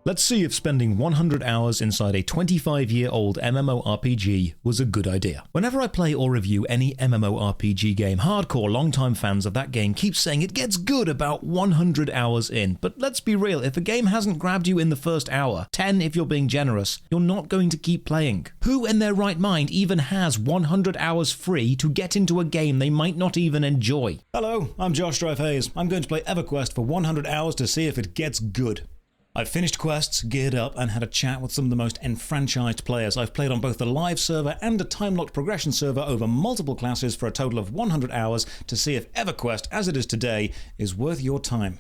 Let's see if spending 100 hours inside a 25-year-old MMORPG was a good idea. Whenever I play or review any MMORPG game, hardcore longtime fans of that game keep saying it gets good about 100 hours in. But let's be real, if a game hasn't grabbed you in the first hour, 10 if you're being generous, you're not going to keep playing. Who in their right mind even has 100 hours free to get into a game they might not even enjoy? Hello, I'm Josh Strife Hayes. I'm going to play EverQuest for 100 hours to see if it gets good. I've finished quests, geared up, and had a chat with some of the most enfranchised players. I've played on both the live server and a time-locked progression server over multiple classes for a total of 100 hours to see if EverQuest, as it is today, is worth your time.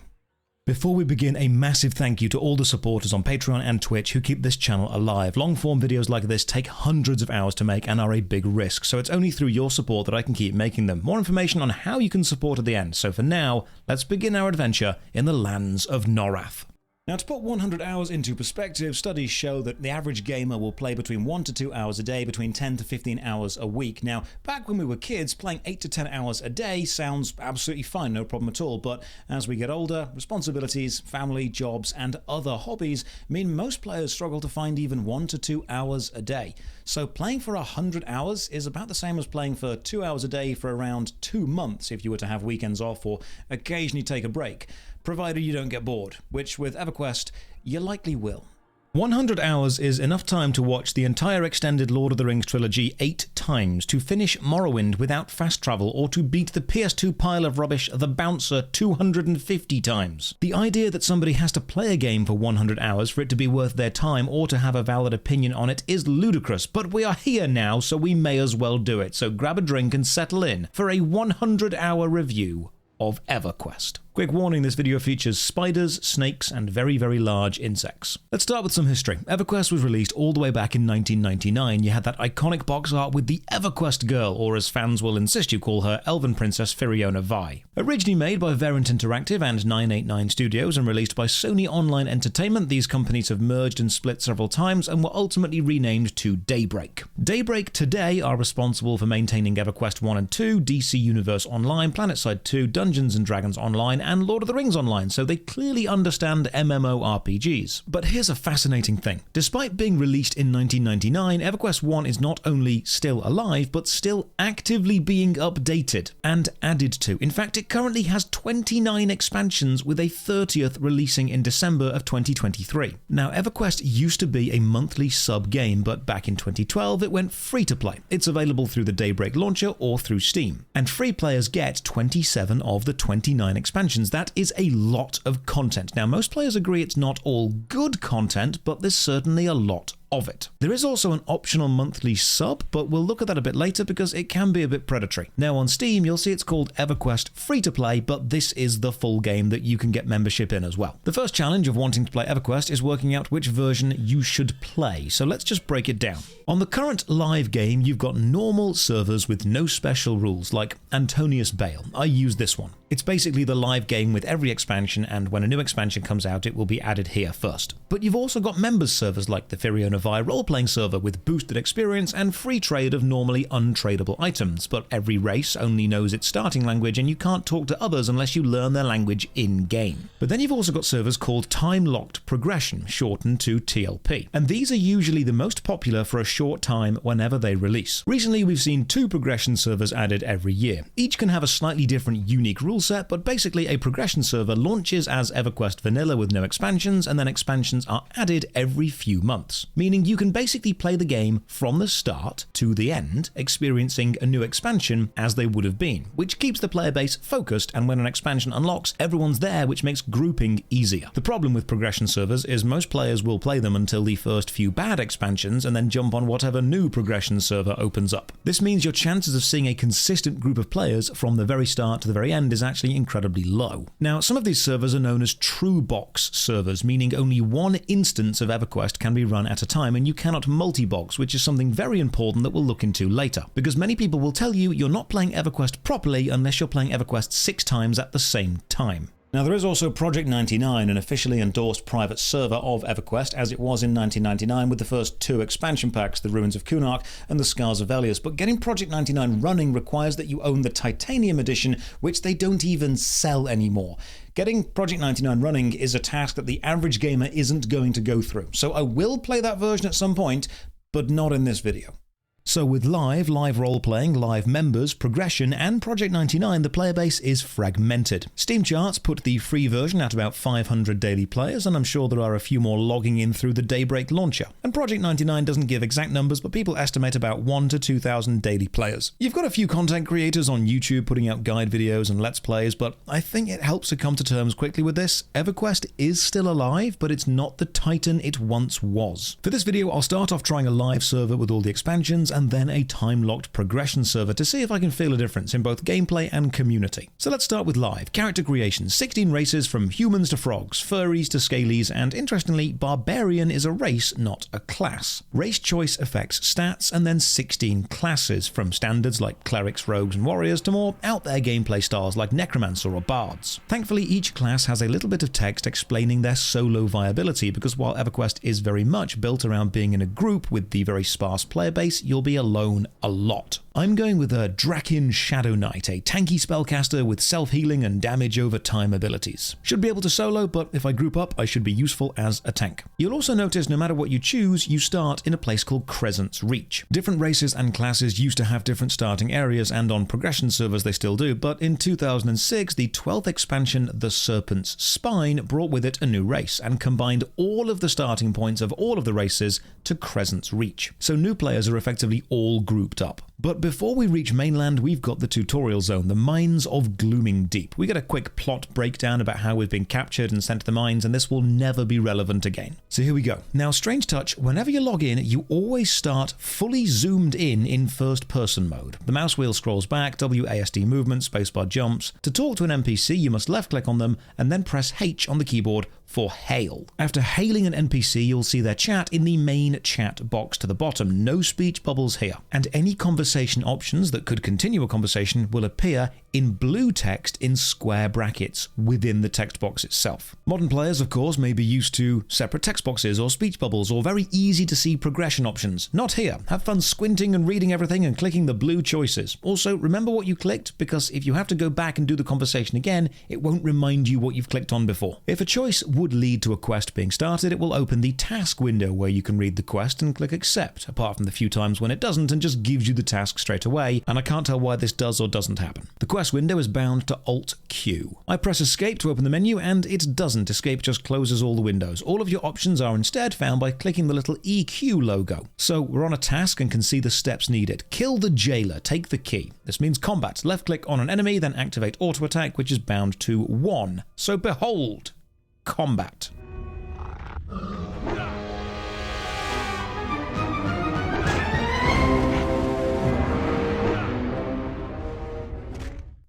Before we begin, a massive thank you to all the supporters on Patreon and Twitch who keep this channel alive. Long-form videos like this take hundreds of hours to make and are a big risk, so it's only through your support that I can keep making them. More information on how you can support at the end, so for now, let's begin our adventure in the lands of Norrath. Now, to put 100 hours into perspective, studies show that the average gamer will play between 1 to 2 hours a day, between 10 to 15 hours a week. Now, back when we were kids, playing 8 to 10 hours a day sounds absolutely fine, no problem at all, but as we get older, responsibilities, family, jobs, and other hobbies mean most players struggle to find even 1 to 2 hours a day. So playing for 100 hours is about the same as playing for 2 hours a day for around 2 months if you were to have weekends off or occasionally take a break, provided you don't get bored, which with EverQuest, you likely will. 100 hours is enough time to watch the entire extended Lord of the Rings trilogy 8 times, to finish Morrowind without fast travel, or to beat the PS2 pile of rubbish The Bouncer 250 times. The idea that somebody has to play a game for 100 hours for it to be worth their time or to have a valid opinion on it is ludicrous, but we are here now, so we may as well do it. So grab a drink and settle in for a 100-hour review of EverQuest. Quick warning, this video features spiders, snakes, and very, very large insects. Let's start with some history. EverQuest was released all the way back in 1999. You had that iconic box art with the EverQuest girl, or as fans will insist you call her, Elven Princess Fiona Vi. Originally made by Variant Interactive and 989 Studios and released by Sony Online Entertainment, these companies have merged and split several times and were ultimately renamed to Daybreak. Daybreak today are responsible for maintaining EverQuest 1 and 2, DC Universe Online, PlanetSide 2, Dungeons & Dragons Online, and Lord of the Rings Online, so they clearly understand MMORPGs. But here's a fascinating thing. Despite being released in 1999, EverQuest 1 is not only still alive, but still actively being updated and added to. In fact, it currently has 29 expansions, with a 30th releasing in December of 2023. Now, EverQuest used to be a monthly sub-game, but back in 2012 it went free-to-play. It's available through the Daybreak launcher or through Steam. And free players get 27 of the 29 expansions. That is a lot of content. Now, most players agree it's not all good content, but there's certainly a lot of it. There is also an optional monthly sub, but we'll look at that a bit later because it can be a bit predatory. Now on Steam, you'll see it's called EverQuest Free to Play, but this is the full game that you can get membership in as well. The first challenge of wanting to play EverQuest is working out which version you should play, so let's just break it down. On the current live game, you've got normal servers with no special rules, like Antonius Bale. I use this one. It's basically the live game with every expansion, and when a new expansion comes out, it will be added here first. But you've also got members servers like the Fiona Vi role-playing server with boosted experience and free trade of normally untradeable items, but every race only knows its starting language and you can't talk to others unless you learn their language in-game. But then you've also got servers called time-locked progression, shortened to TLP, and these are usually the most popular for a short time whenever they release. Recently we've seen 2 progression servers added every year. Each can have a slightly different unique rule set, but basically a progression server launches as EverQuest Vanilla with no expansions, and then expansions are added every few months, meaning you can basically play the game from the start to the end, experiencing a new expansion as they would have been, which keeps the player base focused, and when an expansion unlocks, everyone's there, which makes grouping easier. The problem with progression servers is most players will play them until the first few bad expansions and then jump on whatever new progression server opens up. This means your chances of seeing a consistent group of players from the very start to the very end is actually incredibly low. Now, some of these servers are known as true box servers, meaning only one instance of EverQuest can be run at a time, and you cannot multi-box, which is something very important that we'll look into later, because many people will tell you you're not playing EverQuest properly unless you're playing EverQuest 6 times at the same time. Now, there is also Project 99, an officially endorsed private server of EverQuest, as it was in 1999 with the first 2 expansion packs, the Ruins of Kunark and the Scars of Velius. But getting Project 99 running requires that you own the Titanium edition, which they don't even sell anymore. Getting Project 99 running is a task that the average gamer isn't going to go through. So I will play that version at some point, but not in this video. So with live role-playing, live members, progression, and Project 99, the player base is fragmented. Steam charts put the free version at about 500 daily players, and I'm sure there are a few more logging in through the Daybreak launcher. And Project 99 doesn't give exact numbers, but people estimate about 1,000 to 2,000 daily players. You've got a few content creators on YouTube putting out guide videos and let's plays, but I think it helps to come to terms quickly with this. EverQuest is still alive, but it's not the titan it once was. For this video, I'll start off trying a live server with all the expansions, and then a time-locked progression server to see if I can feel a difference in both gameplay and community. So let's start with live. Character creation, 16 races from humans to frogs, furries to scalies, and interestingly, barbarian is a race, not a class. Race choice affects stats, and then 16 classes, from standards like clerics, rogues, and warriors to more out-there gameplay styles like necromancer or bards. Thankfully, each class has a little bit of text explaining their solo viability, because while EverQuest is very much built around being in a group with the very sparse player base, you'll be alone a lot. I'm going with a Draken Shadow Knight, a tanky spellcaster with self-healing and damage over time abilities. Should be able to solo, but if I group up, I should be useful as a tank. You'll also notice no matter what you choose, you start in a place called Crescent's Reach. Different races and classes used to have different starting areas, and on progression servers they still do, but in 2006, the 12th expansion, The Serpent's Spine, brought with it a new race, and combined all of the starting points of all of the races to Crescent's Reach. So new players are effectively all grouped up. But before we reach mainland, we've got the tutorial zone, the Mines of Glooming Deep. We get a quick plot breakdown about how we've been captured and sent to the mines, and this will never be relevant again. So here we go. Now, strange touch, whenever you log in, you always start fully zoomed in first-person mode. The mouse wheel scrolls back, WASD movement, spacebar jumps. To talk to an NPC, you must left-click on them and then press H on the keyboard for hail. After hailing an NPC, you'll see their chat in the main chat box to the bottom. No speech bubbles here. And any conversation options that could continue a conversation will appear in blue text in square brackets within the text box itself. Modern players, of course, may be used to separate text boxes or speech bubbles or very easy to see progression options. Not here. Have fun squinting and reading everything and clicking the blue choices. Also, remember what you clicked, because if you have to go back and do the conversation again, it won't remind you what you've clicked on before. If a choice would lead to a quest being started, it will open the task window where you can read the quest and click accept, apart from the few times when it doesn't and just gives you the task straight away, and I can't tell why this does or doesn't happen. The quest window is bound to Alt-Q. I press escape to open the menu, and it doesn't. Escape just closes all the windows. All of your options are instead found by clicking the little EQ logo. So we're on a task and can see the steps needed. Kill the jailer, take the key. This means combat. Left click on an enemy, then activate auto attack, which is bound to 1. So behold, combat.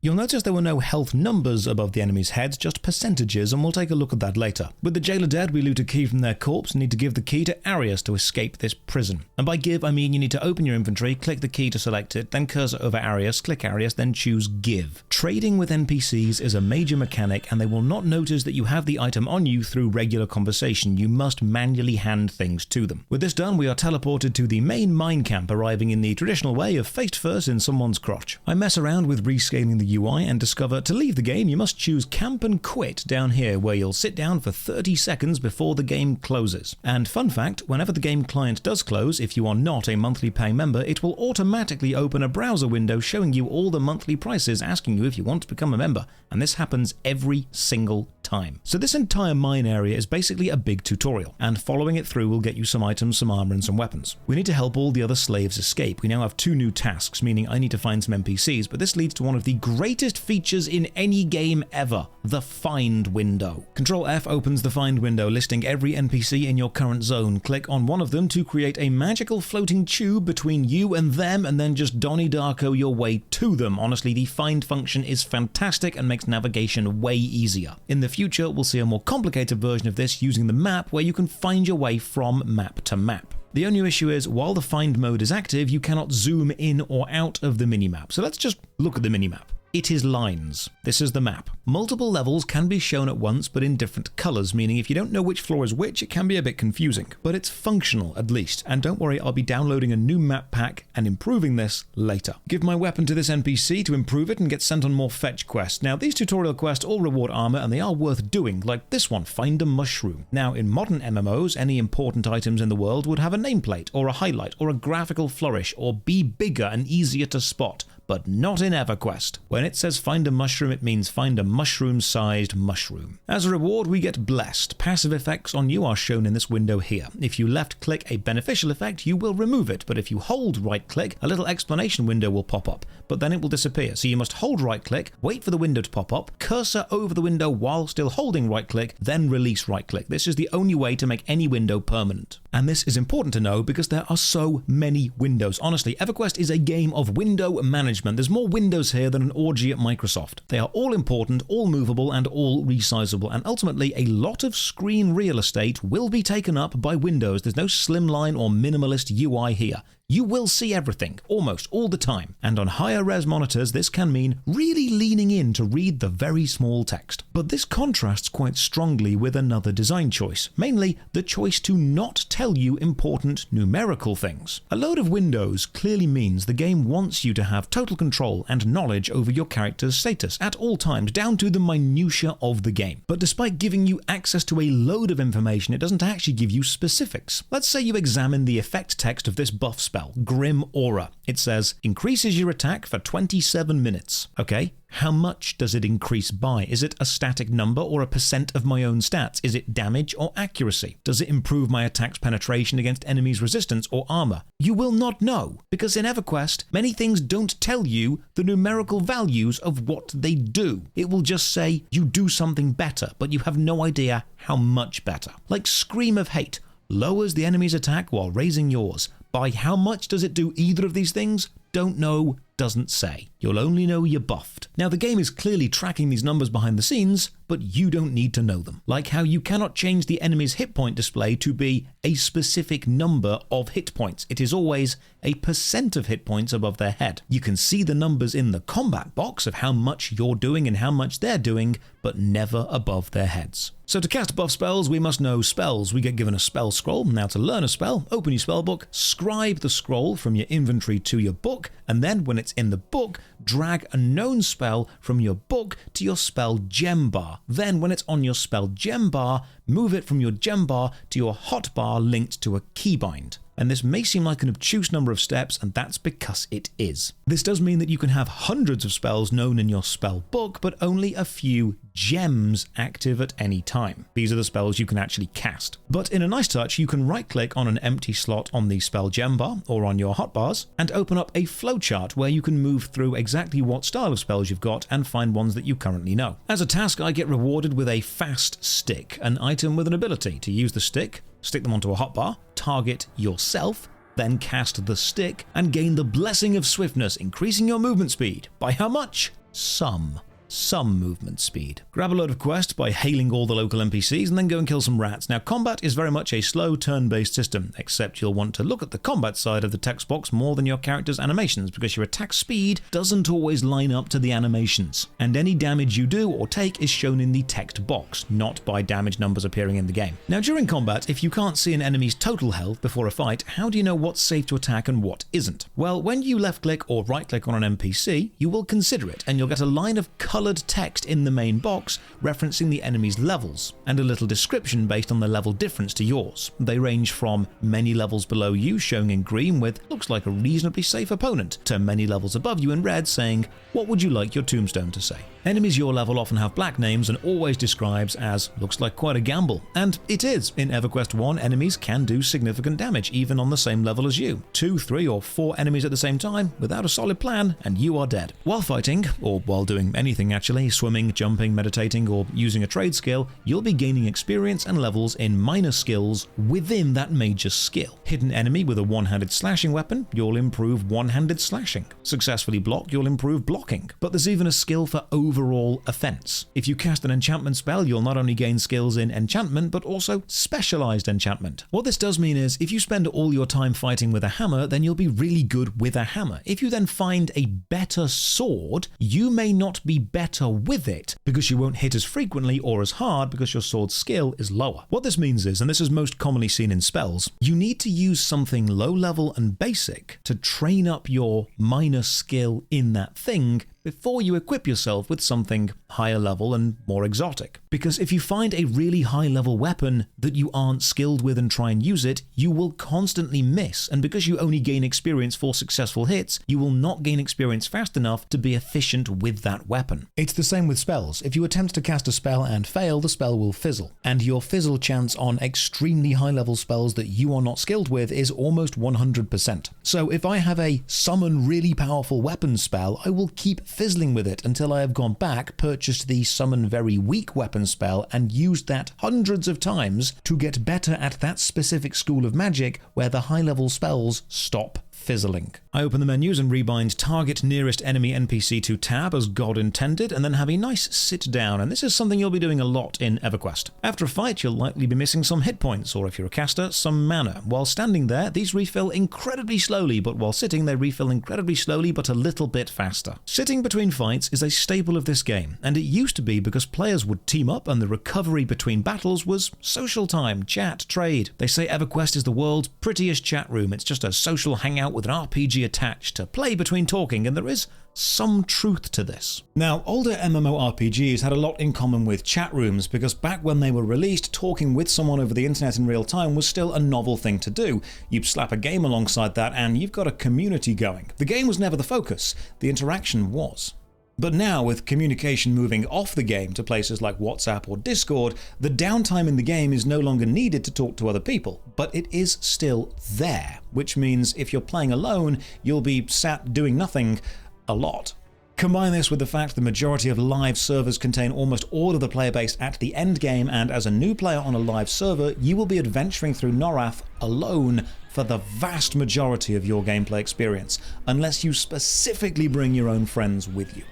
You'll notice there were no health numbers above the enemy's heads, just percentages, and we'll take a look at that later. With the jailer dead, we loot a key from their corpse and need to give the key to Arius to escape this prison. And by give, I mean you need to open your inventory, click the key to select it, then cursor over Arius, click Arius, then choose give. Trading with NPCs is a major mechanic, and they will not notice that you have the item on you through regular conversation. You must manually hand things to them. With this done, we are teleported to the main mine camp, arriving in the traditional way of face first in someone's crotch. I mess around with rescaling the UI and discover to leave the game you must choose camp and quit down here, where you'll sit down for 30 seconds before the game closes. And fun fact, whenever the game client does close, if you are not a monthly paying member, it will automatically open a browser window showing you all the monthly prices, asking you if you want to become a member, and this happens every single time. So this entire mine area is basically a big tutorial, and following it through will get you some items, some armor, and some weapons. We need to help all the other slaves escape. We now have 2 new tasks, meaning I need to find some NPCs, but this leads to one of the greatest features in any game ever, the find window. Control F opens the find window, listing every NPC in your current zone. Click on one of them to create a magical floating tube between you and them, and then just Donnie Darko your way to them. Honestly, the find function is fantastic and makes navigation way easier. In the future, we'll see a more complicated version of this using the map, where you can find your way from map to map. The only issue is, while the find mode is active, you cannot zoom in or out of the minimap. So let's just look at the minimap. It is lines. This is the map. Multiple levels can be shown at once but in different colours, meaning if you don't know which floor is which, it can be a bit confusing. But it's functional at least, and don't worry, I'll be downloading a new map pack and improving this later. Give my weapon to this NPC to improve it and get sent on more fetch quests. Now these tutorial quests all reward armour and they are worth doing, like this one, Find a Mushroom. Now in modern MMOs, any important items in the world would have a nameplate or a highlight or a graphical flourish or be bigger and easier to spot. But not in EverQuest. When it says find a mushroom, it means find a mushroom-sized mushroom. As a reward, we get blessed. Passive effects on you are shown in this window here. If you left-click a beneficial effect, you will remove it, but if you hold right-click, a little explanation window will pop up, but then it will disappear. So you must hold right-click, wait for the window to pop up, cursor over the window while still holding right-click, then release right-click. This is the only way to make any window permanent. And this is important to know because there are so many windows. Honestly, EverQuest is a game of window management. There's more windows here than an orgy at Microsoft. They are all important, all movable, and all resizable, and ultimately a lot of screen real estate will be taken up by windows. There's no slimline or minimalist UI here. You will see everything, almost all the time, and on higher res monitors this can mean really leaning in to read the very small text. But this contrasts quite strongly with another design choice, mainly the choice to not tell you important numerical things. A load of windows clearly means the game wants you to have total control and knowledge over your character's status at all times, down to the minutiae of the game. But despite giving you access to a load of information, it doesn't actually give you specifics. Let's say you examine the effect text of this buff spell, Grim Aura. It says, increases your attack for 27 minutes. Okay, how much does it increase by? Is it a static number or a percent of my own stats? Is it damage or accuracy? Does it improve my attack's penetration against enemies' resistance or armor? You will not know, because in EverQuest, many things don't tell you the numerical values of what they do. It will just say you do something better, but you have no idea how much better. Like Scream of Hate, lowers the enemy's attack while raising yours. By how much does it do either of these things? Don't know, doesn't say. You'll only know you're buffed. Now the game is clearly tracking these numbers behind the scenes, but you don't need to know them. Like how you cannot change the enemy's hit point display to be a specific number of hit points. It is always a percent of hit points above their head. You can see the numbers in the combat box of how much you're doing and how much they're doing, but never above their heads. So to cast buff spells, we must know spells. We get given a spell scroll. Now to learn a spell, open your spell book, scribe the scroll from your inventory to your book, and then when it's in the book, drag a known spell from your book to your spell gem bar. Then when it's on your spell gem bar, move it from your gem bar to your hotbar linked to a keybind. And this may seem like an obtuse number of steps, and that's because it is. This does mean that you can have hundreds of spells known in your spell book, but only a few gems active at any time. These are the spells you can actually cast. But in a nice touch, you can right-click on an empty slot on the spell gem bar or on your hotbars and open up a flowchart where you can move through exactly what style of spells you've got and find ones that you currently know. As a task, I get rewarded with a fast stick, an item with an ability to use the stick, stick them onto a hotbar, target yourself, then cast the stick, and gain the Blessing of Swiftness, increasing your movement speed. By how much? Some movement speed. Grab a load of quests by hailing all the local NPCs and then go and kill some rats. Now combat is very much a slow turn-based system, except you'll want to look at the combat side of the text box more than your character's animations, because your attack speed doesn't always line up to the animations. And any damage you do or take is shown in the text box, not by damage numbers appearing in the game. Now during combat, if you can't see an enemy's total health before a fight, how do you know what's safe to attack and what isn't? Well, when you left-click or right-click on an NPC, you will consider it, and you'll get a line of coloured text in the main box referencing the enemy's levels, and a little description based on the level difference to yours. They range from many levels below you, showing in green with looks like a reasonably safe opponent, to many levels above you in red saying, what would you like your tombstone to say? Enemies your level often have black names and always describes as looks like quite a gamble. And it is. In EverQuest 1, enemies can do significant damage even on the same level as you. 2, 3 or 4 enemies at the same time without a solid plan and you are dead. While fighting, or while doing anything anything actually, swimming, jumping, meditating, or using a trade skill, you'll be gaining experience and levels in minor skills within that major skill. Hit an enemy with a one-handed slashing weapon, you'll improve one-handed slashing. Successfully block, you'll improve blocking. But there's even a skill for overall offense. If you cast an enchantment spell, you'll not only gain skills in enchantment, but also specialized enchantment. What this does mean is, if you spend all your time fighting with a hammer, then you'll be really good with a hammer. If you then find a better sword, you may not be better with it because you won't hit as frequently or as hard because your sword skill is lower. What this means is, and this is most commonly seen in spells, you need to use something low level and basic to train up your minor skill in that thing before you equip yourself with something higher level and more exotic. Because if you find a really high level weapon that you aren't skilled with and try and use it, you will constantly miss, and because you only gain experience for successful hits, you will not gain experience fast enough to be efficient with that weapon. It's the same with spells. If you attempt to cast a spell and fail, the spell will fizzle, and your fizzle chance on extremely high level spells that you are not skilled with is almost 100%. So if I have a summon really powerful weapon spell, I will keep fizzling with it until I have gone back, purchased the summon very weak weapon spell, and used that hundreds of times to get better at that specific school of magic where the high level spells stop fizzling. I open the menus and rebind target nearest enemy NPC to tab as God intended, and then have a nice sit down, and this is something you'll be doing a lot in EverQuest. After a fight, you'll likely be missing some hit points, or if you're a caster, some mana. While standing there, these refill incredibly slowly, but while sitting, they refill incredibly slowly but a little bit faster. Sitting between fights is a staple of this game, and it used to be because players would team up and the recovery between battles was social time, chat, trade. They say EverQuest is the world's prettiest chat room. It's just a social hangout with an RPG attached to play between talking, and there is some truth to this. Now, older MMORPGs had a lot in common with chat rooms because back when they were released, talking with someone over the internet in real time was still a novel thing to do. You'd slap a game alongside that and you've got a community going. The game was never the focus, the interaction was. But now, with communication moving off the game to places like WhatsApp or Discord, the downtime in the game is no longer needed to talk to other people, but it is still there, which means if you're playing alone, you'll be sat doing nothing a lot. Combine this with the fact the majority of live servers contain almost all of the player base at the end game, and as a new player on a live server, you will be adventuring through Norrath alone for the vast majority of your gameplay experience, unless you specifically bring your own friends with you.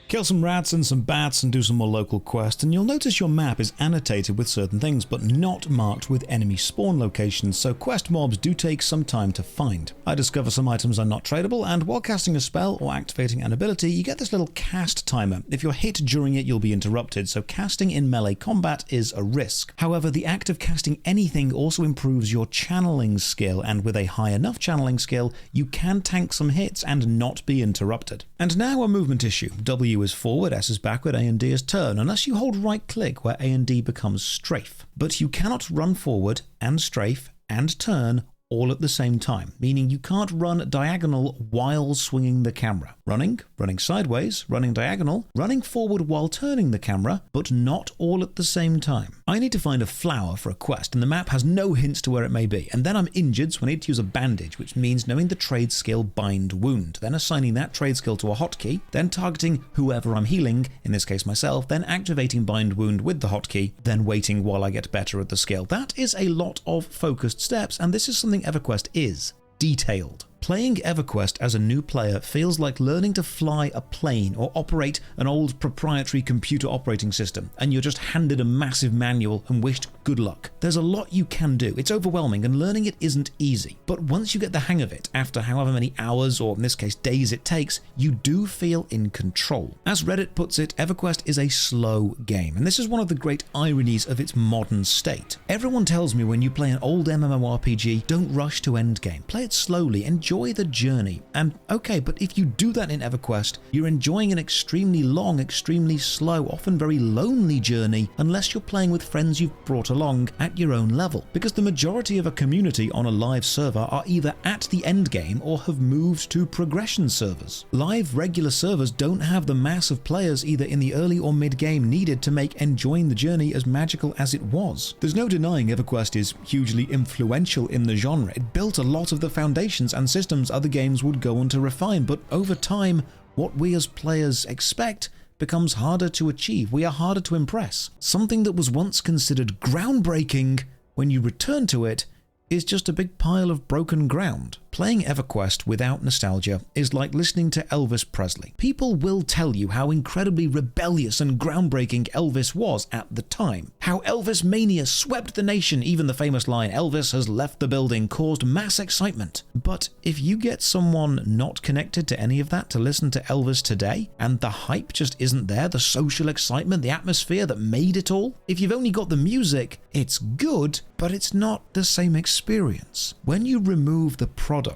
Kill some rats and some bats and do some more local quests, and you'll notice your map is annotated with certain things but not marked with enemy spawn locations, so quest mobs do take some time to find. I discover some items are not tradable, and while casting a spell or activating an ability, you get this little cast timer. If you're hit during it, you'll be interrupted, so casting in melee combat is a risk. However, the act of casting anything also improves your channeling skill, and with a high enough channeling skill, you can tank some hits and not be interrupted. And now a movement issue. W is forward, S is backward, A and D is turn, unless you hold right click where A and D becomes strafe. But you cannot run forward and strafe and turn all at the same time, meaning you can't run diagonal while swinging the camera. Running sideways, running diagonal, running forward while turning the camera, but not all at the same time. I need to find a flower for a quest, and the map has no hints to where it may be, and then I'm injured, so I need to use a bandage, which means knowing the trade skill Bind Wound, then assigning that trade skill to a hotkey, then targeting whoever I'm healing, in this case myself, then activating Bind Wound with the hotkey, then waiting while I get better at the skill. That is a lot of focused steps, and this is something EverQuest is: detailed. Playing EverQuest as a new player feels like learning to fly a plane or operate an old proprietary computer operating system, and you're just handed a massive manual and wished good luck. There's a lot you can do, it's overwhelming, and learning it isn't easy. But once you get the hang of it, after however many hours, or in this case days it takes, you do feel in control. As Reddit puts it, EverQuest is a slow game, and this is one of the great ironies of its modern state. Everyone tells me when you play an old MMORPG, don't rush to endgame, play it slowly, enjoy the journey. And okay, but if you do that in EverQuest, you're enjoying an extremely long, extremely slow, often very lonely journey, unless you're playing with friends you've brought along at your own level. Because the majority of a community on a live server are either at the end game or have moved to progression servers. Live regular servers don't have the mass of players either in the early or mid game needed to make enjoying the journey as magical as it was. There's no denying EverQuest is hugely influential in the genre. It built a lot of the foundations and systems other games would go on to refine, but over time, what we as players expect becomes harder to achieve. We are harder to impress. Something that was once considered groundbreaking, when you return to it, is just a big pile of broken ground. Playing EverQuest without nostalgia is like listening to Elvis Presley. People will tell you how incredibly rebellious and groundbreaking Elvis was at the time. How Elvis mania swept the nation, even the famous line, "Elvis has left the building," caused mass excitement. But if you get someone not connected to any of that to listen to Elvis today, and the hype just isn't there, the social excitement, the atmosphere that made it all, if you've only got the music, it's good, but it's not the same experience. When you remove the product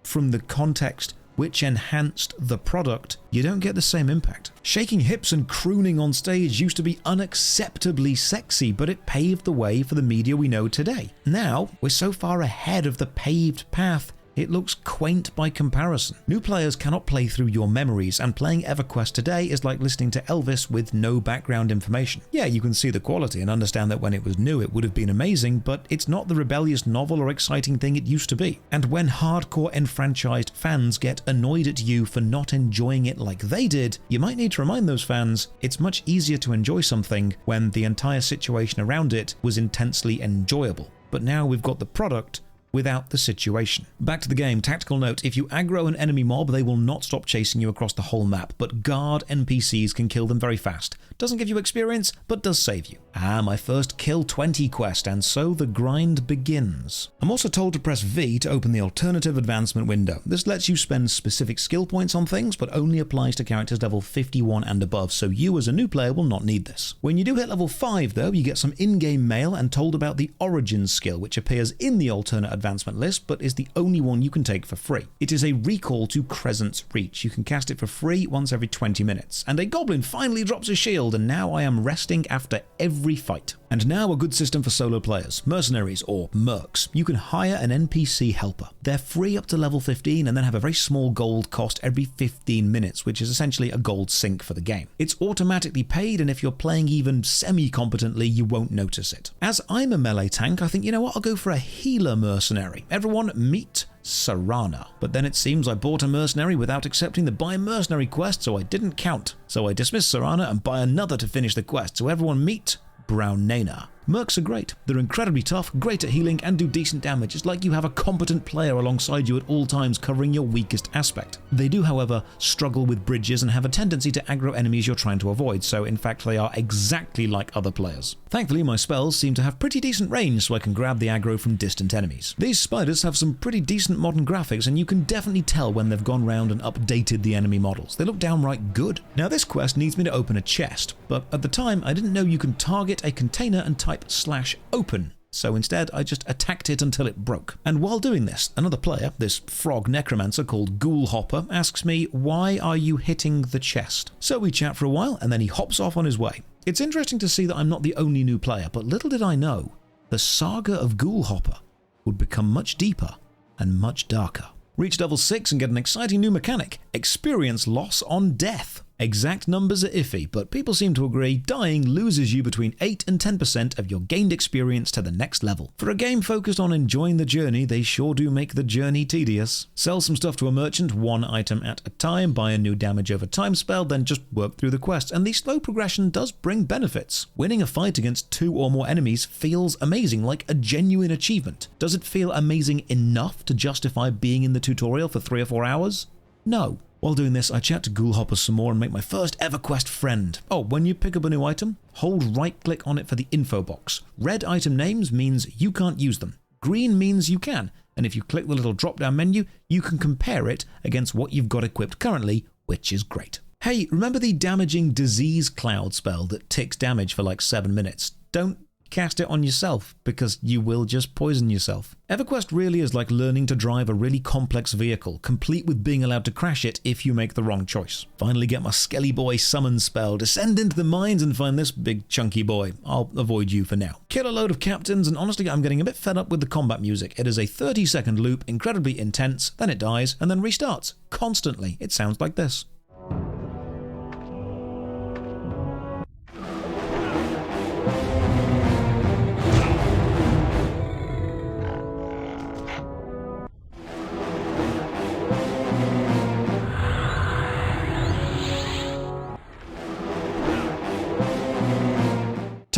from the context which enhanced the product, you don't get the same impact. Shaking hips and crooning on stage used to be unacceptably sexy, but it paved the way for the media we know today. Now, we're so far ahead of the paved path, it looks quaint by comparison. New players cannot play through your memories, and playing EverQuest today is like listening to Elvis with no background information. Yeah, you can see the quality and understand that when it was new it would have been amazing, but it's not the rebellious novel or exciting thing it used to be. And when hardcore enfranchised fans get annoyed at you for not enjoying it like they did, you might need to remind those fans it's much easier to enjoy something when the entire situation around it was intensely enjoyable. But now we've got the product without the situation. Back to the game, tactical note, if you aggro an enemy mob, they will not stop chasing you across the whole map, but guard NPCs can kill them very fast. Doesn't give you experience, but does save you. My first kill 20 quest, and so the grind begins. I'm also told to press V to open the alternative advancement window. This lets you spend specific skill points on things, but only applies to characters level 51 and above, so you as a new player will not need this. When you do hit level 5 though, you get some in-game mail and told about the Origins skill, which appears in the alternate advancement list, but is the only one you can take for free. It is a recall to Crescent's Reach. You can cast it for free once every 20 minutes. And a goblin finally drops a shield, and now I am resting after every fight. And now a good system for solo players, mercenaries or mercs. You can hire an NPC helper. They're free up to level 15 and then have a very small gold cost every 15 minutes, which is essentially a gold sink for the game. It's automatically paid, and if you're playing even semi-competently, you won't notice it. As I'm a melee tank, I think, you know what, I'll go for a healer mercenary. Everyone meet Sarana. But then it seems I bought a mercenary without accepting the buy mercenary quest, so I didn't count. So I dismiss Sarana and buy another to finish the quest, so everyone meet Brown Nana. Mercs are great. They're incredibly tough, great at healing, and do decent damage. It's like you have a competent player alongside you at all times covering your weakest aspect. They do, however, struggle with bridges and have a tendency to aggro enemies you're trying to avoid, so in fact they are exactly like other players. Thankfully, my spells seem to have pretty decent range, so I can grab the aggro from distant enemies. These spiders have some pretty decent modern graphics, and you can definitely tell when they've gone round and updated the enemy models. They look downright good. Now this quest needs me to open a chest, but at the time I didn't know you can target a container and type /open. So instead, I just attacked it until it broke. And while doing this, another player, this frog necromancer called Ghoulhopper, asks me, "Why are you hitting the chest?" So we chat for a while, and then he hops off on his way. It's interesting to see that I'm not the only new player, but little did I know, the saga of Ghoulhopper would become much deeper and much darker. Reach level 6 and get an exciting new mechanic, experience loss on death. Exact numbers are iffy, but people seem to agree dying loses you between 8 and 10% of your gained experience to the next level. For a game focused on enjoying the journey, they sure do make the journey tedious. Sell some stuff to a merchant, one item at a time, buy a new damage over time spell, then just work through the quest, and the slow progression does bring benefits. Winning a fight against 2 or more enemies feels amazing, like a genuine achievement. Does it feel amazing enough to justify being in the tutorial for 3 or 4 hours? No. While doing this, I chat to Ghoulhopper some more and make my first EverQuest friend. Oh, when you pick up a new item, hold right-click on it for the info box. Red item names means you can't use them. Green means you can, and if you click the little drop-down menu, you can compare it against what you've got equipped currently, which is great. Hey, remember the damaging disease cloud spell that ticks damage for like 7 minutes? Don't cast it on yourself, because you will just poison yourself. EverQuest really is like learning to drive a really complex vehicle, complete with being allowed to crash it if you make the wrong choice. Finally get my Skelly Boy summon spell, descend into the mines and find this big chunky boy. I'll avoid you for now. Kill a load of captains, and honestly I'm getting a bit fed up with the combat music. It is a 30-second loop, incredibly intense, then it dies, and then restarts. Constantly. It sounds like this.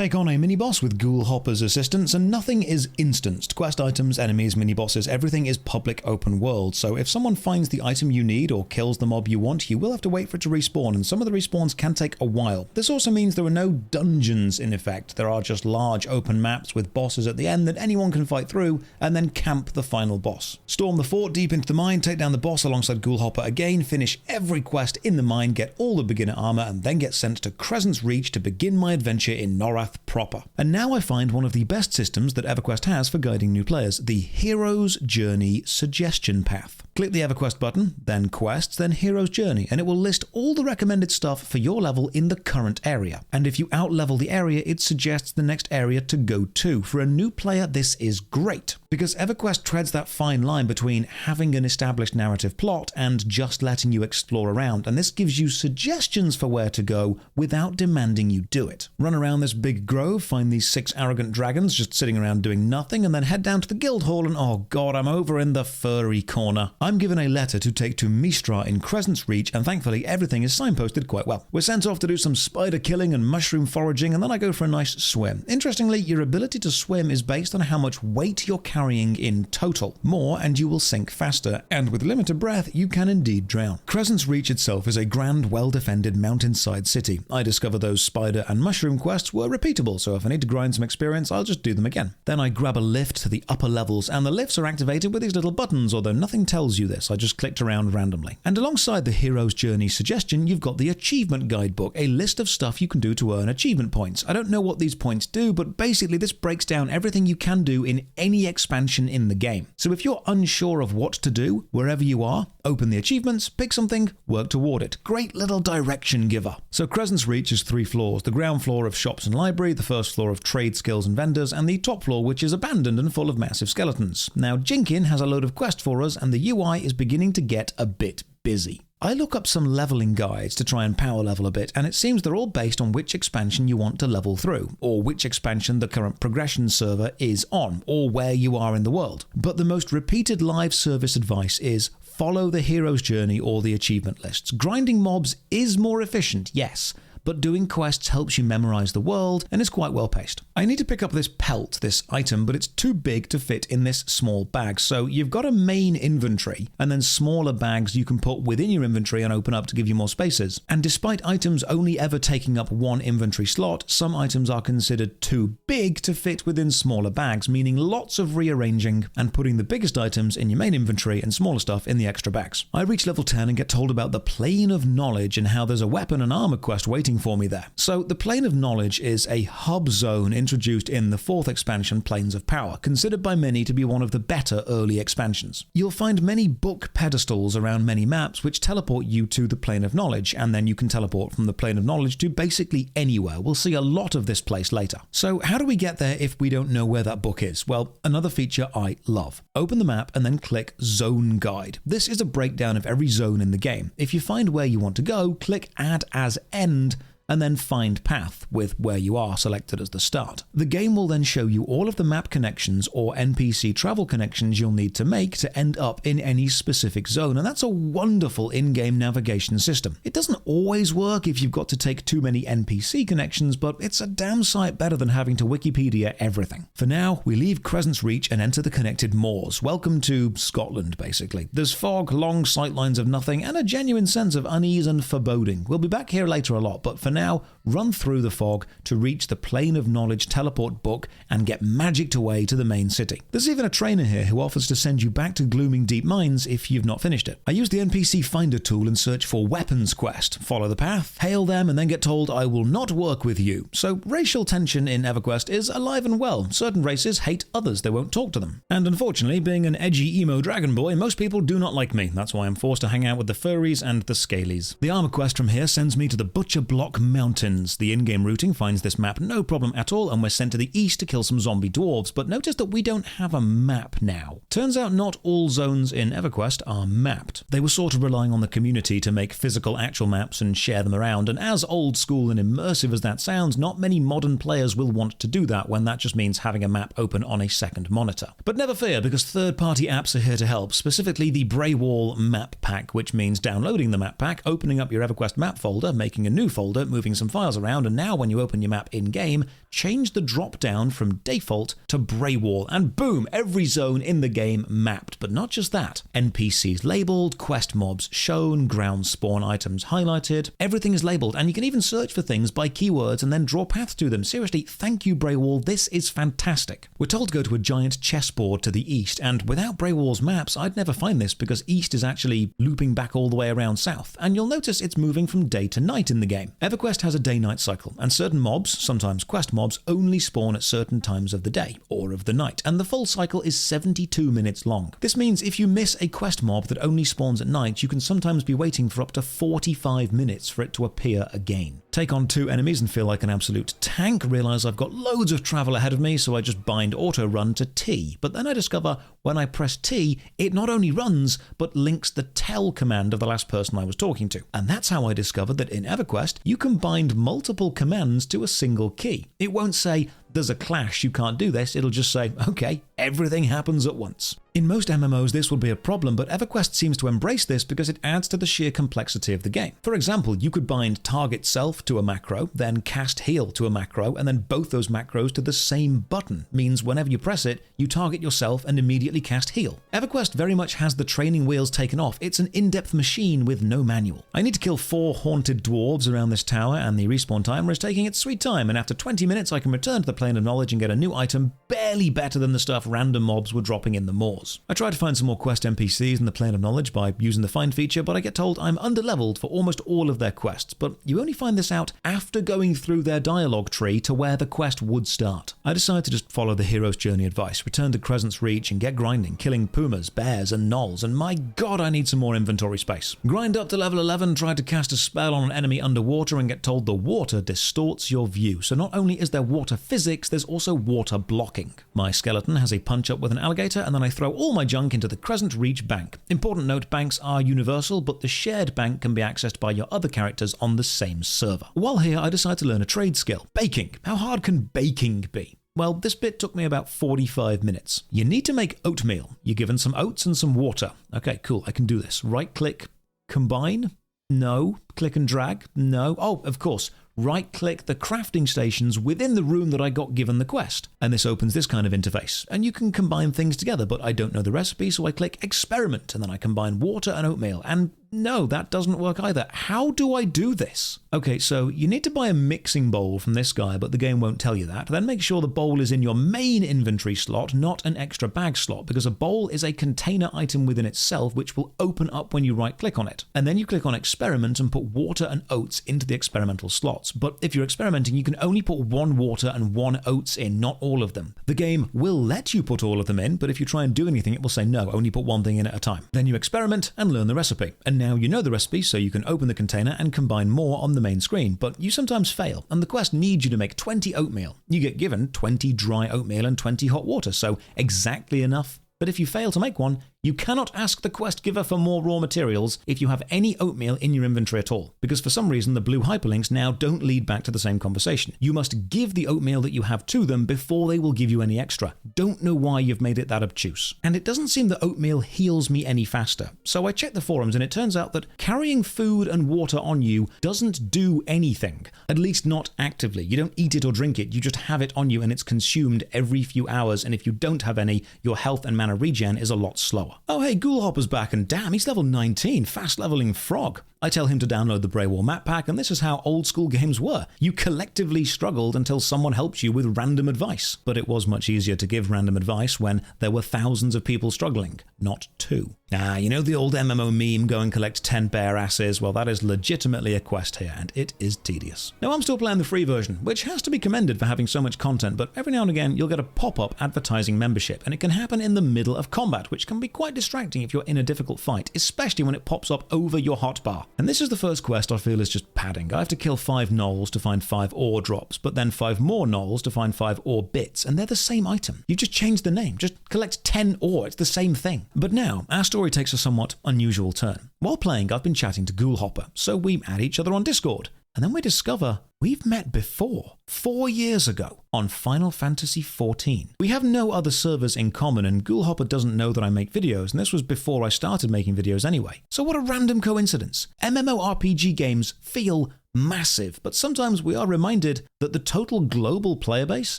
take on a mini-boss with Ghoul Hopper's assistance, and nothing is instanced. Quest items, enemies, mini-bosses, everything is public open world, so if someone finds the item you need or kills the mob you want, you will have to wait for it to respawn, and some of the respawns can take a while. This also means there are no dungeons in effect. There are just large open maps with bosses at the end that anyone can fight through, and then camp the final boss. Storm the fort deep into the mine, take down the boss alongside Ghoul Hopper again, finish every quest in the mine, get all the beginner armor, and then get sent to Crescent's Reach to begin my adventure in Norrath proper. And now I find one of the best systems that EverQuest has for guiding new players, the Hero's Journey Suggestion Path. Click the EverQuest button, then Quests, then Hero's Journey, and it will list all the recommended stuff for your level in the current area. And if you outlevel the area, it suggests the next area to go to. For a new player, this is great, because EverQuest treads that fine line between having an established narrative plot and just letting you explore around, and this gives you suggestions for where to go without demanding you do it. Run around this big grove, find these 6 arrogant dragons just sitting around doing nothing, and then head down to the guild hall and oh god, I'm over in the furry corner. I'm given a letter to take to Mistra in Crescent's Reach, and thankfully everything is signposted quite well. We're sent off to do some spider killing and mushroom foraging, and then I go for a nice swim. Interestingly, your ability to swim is based on how much weight you're carrying in total. More and you will sink faster, and with limited breath you can indeed drown. Crescent's Reach itself is a grand, well-defended mountainside city. I discover those spider and mushroom quests were repeatable, so if I need to grind some experience, I'll just do them again. Then I grab a lift to the upper levels, and the lifts are activated with these little buttons, although nothing tells you this. I just clicked around randomly. And alongside the Hero's Journey suggestion, you've got the Achievement Guidebook, a list of stuff you can do to earn achievement points. I don't know what these points do, but basically this breaks down everything you can do in any expansion in the game. So if you're unsure of what to do, wherever you are, open the achievements, pick something, work toward it. Great little direction giver. So Crescent's Reach is 3 floors. The ground floor of shops and library, the first floor of trade skills and vendors, and the top floor which is abandoned and full of massive skeletons. Now Jinkin has a load of quests for us, and the UI is beginning to get a bit busy. I look up some leveling guides to try and power level a bit, and it seems they're all based on which expansion you want to level through, or which expansion the current progression server is on, or where you are in the world. But the most repeated live service advice is follow the hero's journey or the achievement lists. Grinding mobs is more efficient, yes, but doing quests helps you memorize the world and is quite well paced. I need to pick up this pelt, this item, but it's too big to fit in this small bag, so you've got a main inventory and then smaller bags you can put within your inventory and open up to give you more spaces. And despite items only ever taking up 1 inventory slot, some items are considered too big to fit within smaller bags, meaning lots of rearranging and putting the biggest items in your main inventory and smaller stuff in the extra bags. I reach level 10 and get told about the Plane of Knowledge and how there's a weapon and armor quest waiting for me there. So the Plane of Knowledge is a hub zone introduced in the 4th expansion, Planes of Power, considered by many to be one of the better early expansions. You'll find many book pedestals around many maps which teleport you to the Plane of Knowledge, and then you can teleport from the Plane of Knowledge to basically anywhere. We'll see a lot of this place later. So how do we get there if we don't know where that book is? Well, another feature I love. Open the map and then click Zone Guide. This is a breakdown of every zone in the game. If you find where you want to go, click Add as End, and then Find Path with where you are selected as the start. The game will then show you all of the map connections or NPC travel connections you'll need to make to end up in any specific zone, and that's a wonderful in-game navigation system. It doesn't always work if you've got to take too many NPC connections, but it's a damn sight better than having to Wikipedia everything. For now, we leave Crescent's Reach and enter the connected moors. Welcome to Scotland, basically. There's fog, long sightlines of nothing, and a genuine sense of unease and foreboding. We'll be back here later a lot, but for now, run through the fog to reach the Plane of Knowledge teleport book and get magicked away to the main city. There's even a trainer here who offers to send you back to Glooming Deep Mines if you've not finished it. I use the NPC Finder tool and search for Weapons Quest, follow the path, hail them, and then get told I will not work with you. So racial tension in EverQuest is alive and well. Certain races hate others, they won't talk to them. And unfortunately, being an edgy emo dragon boy, most people do not like me. That's why I'm forced to hang out with the furries and the scalies. The armor quest from here sends me to the Butcher Block Mountains. The in-game routing finds this map no problem at all, and we're sent to the east to kill some zombie dwarves, but notice that we don't have a map now. Turns out not all zones in EverQuest are mapped. They were sort of relying on the community to make physical actual maps and share them around, and as old school and immersive as that sounds, not many modern players will want to do that when that just means having a map open on a second monitor. But never fear, because third-party apps are here to help, specifically the Braywall map pack, which means downloading the map pack, opening up your EverQuest map folder, making a new folder, moving some files around, and now when you open your map in-game, change the drop-down from default to Braywall, and boom, every zone in the game mapped. But not just that. NPCs labeled, quest mobs shown, ground spawn items highlighted, everything is labeled, and you can even search for things by keywords and then draw paths to them. Seriously, thank you, Braywall, this is fantastic. We're told to go to a giant chessboard to the east, and without Braywall's maps, I'd never find this because east is actually looping back all the way around south, and you'll notice it's moving from day to night in the game. EverQuest has a day-night cycle, and certain mobs, sometimes quest mobs, only spawn at certain times of the day, or of the night, and the full cycle is 72 minutes long. This means if you miss a quest mob that only spawns at night, you can sometimes be waiting for up to 45 minutes for it to appear again. Take on 2 enemies and feel like an absolute tank, realise I've got loads of travel ahead of me, so I just bind auto run to T, but then I discover when I press T, it not only runs, but links the tell command of the last person I was talking to. And that's how I discovered that in EverQuest, you can bind multiple commands to a single key. It won't say, there's a clash, you can't do this, it'll just say, okay, everything happens at once. In most MMOs this would be a problem, but EverQuest seems to embrace this because it adds to the sheer complexity of the game. For example, you could bind target self to a macro, then cast heal to a macro, and then both those macros to the same button. Means whenever you press it, you target yourself and immediately cast heal. EverQuest very much has the training wheels taken off. It's an in-depth machine with no manual. I need to kill 4 haunted dwarves around this tower, and the respawn timer is taking its sweet time, and after 20 minutes I can return to the Plane of Knowledge and get a new item barely better than the stuff random mobs were dropping in the moors. I tried to find some more quest NPCs in the Plane of Knowledge by using the find feature, but I get told I'm underleveled for almost all of their quests, but you only find this out after going through their dialogue tree to where the quest would start. I decided to just follow the hero's journey advice, return to Crescent's Reach and get grinding, killing pumas, bears and gnolls, and my god I need some more inventory space. Grind up to level 11, tried to cast a spell on an enemy underwater and get told the water distorts your view, so not only is there water physics, there's also water blocking. My skeleton has a punch up with an alligator, and then I throw all my junk into the Crescent Reach bank. Important note, banks are universal, but the shared bank can be accessed by your other characters on the same server. While here, I decide to learn a trade skill. Baking. How hard can baking be? Well, this bit took me about 45 minutes. You need to make oatmeal. You're given some oats and some water. Okay, cool, I can do this. Right-click, combine? No. Click and drag? No. Oh, of course. Right-click the crafting stations within the room that I got given the quest. And this opens this kind of interface. And you can combine things together, but I don't know the recipe, so I click experiment, and then I combine water and oatmeal. And no, that doesn't work either. How do I do this? Okay, so you need to buy a mixing bowl from this guy, but the game won't tell you that. Then make sure the bowl is in your main inventory slot, not an extra bag slot, because a bowl is a container item within itself, which will open up when you right-click on it. And then you click on experiment and put water and oats into the experimental slots. But if you're experimenting, you can only put 1 water and 1 oats in, not all of them. The game will let you put all of them in, but if you try and do anything, it will say no, only put one thing in at a time. Then you experiment and learn the recipe. And now you know the recipe, so you can open the container and combine more on the main screen, but you sometimes fail, and the quest needs you to make 20 oatmeal. You get given 20 dry oatmeal and 20 hot water, so exactly enough. But if you fail to make one, you cannot ask the quest giver for more raw materials if you have any oatmeal in your inventory at all, because for some reason the blue hyperlinks now don't lead back to the same conversation. You must give the oatmeal that you have to them before they will give you any extra. Don't know why you've made it that obtuse. And it doesn't seem that oatmeal heals me any faster. So I checked the forums and it turns out that carrying food and water on you doesn't do anything. At least not actively. You don't eat it or drink it, you just have it on you and it's consumed every few hours, and if you don't have any, your health and mana regen is a lot slower. Oh hey, Ghoulhopper's back, and damn, he's level 19, fast leveling frog. I tell him to download the Braywall map pack, and this is how old school games were. You collectively struggled until someone helped you with random advice. But it was much easier to give random advice when there were thousands of people struggling, not 2. You know the old MMO meme, go and collect 10 bear asses? Well, that is legitimately a quest here, and it is tedious. Now, I'm still playing the free version, which has to be commended for having so much content, but every now and again you'll get a pop-up advertising membership, and it can happen in the middle of combat, which can be quite distracting if you're in a difficult fight, especially when it pops up over your hotbar. And this is the first quest I feel is just padding. I have to kill 5 gnolls to find 5 ore drops, but then 5 more gnolls to find 5 ore bits, and they're the same item. You've just changed the name. Just collect 10 ore, it's the same thing. But now, our story takes a somewhat unusual turn. While playing, I've been chatting to Ghoulhopper, so we add each other on Discord. And then we discover we've met before, 4 years ago, on Final Fantasy XIV. We have no other servers in common, and Ghoulhopper doesn't know that I make videos, and this was before I started making videos anyway. So what a random coincidence. MMORPG games feel massive, but sometimes we are reminded that the total global player base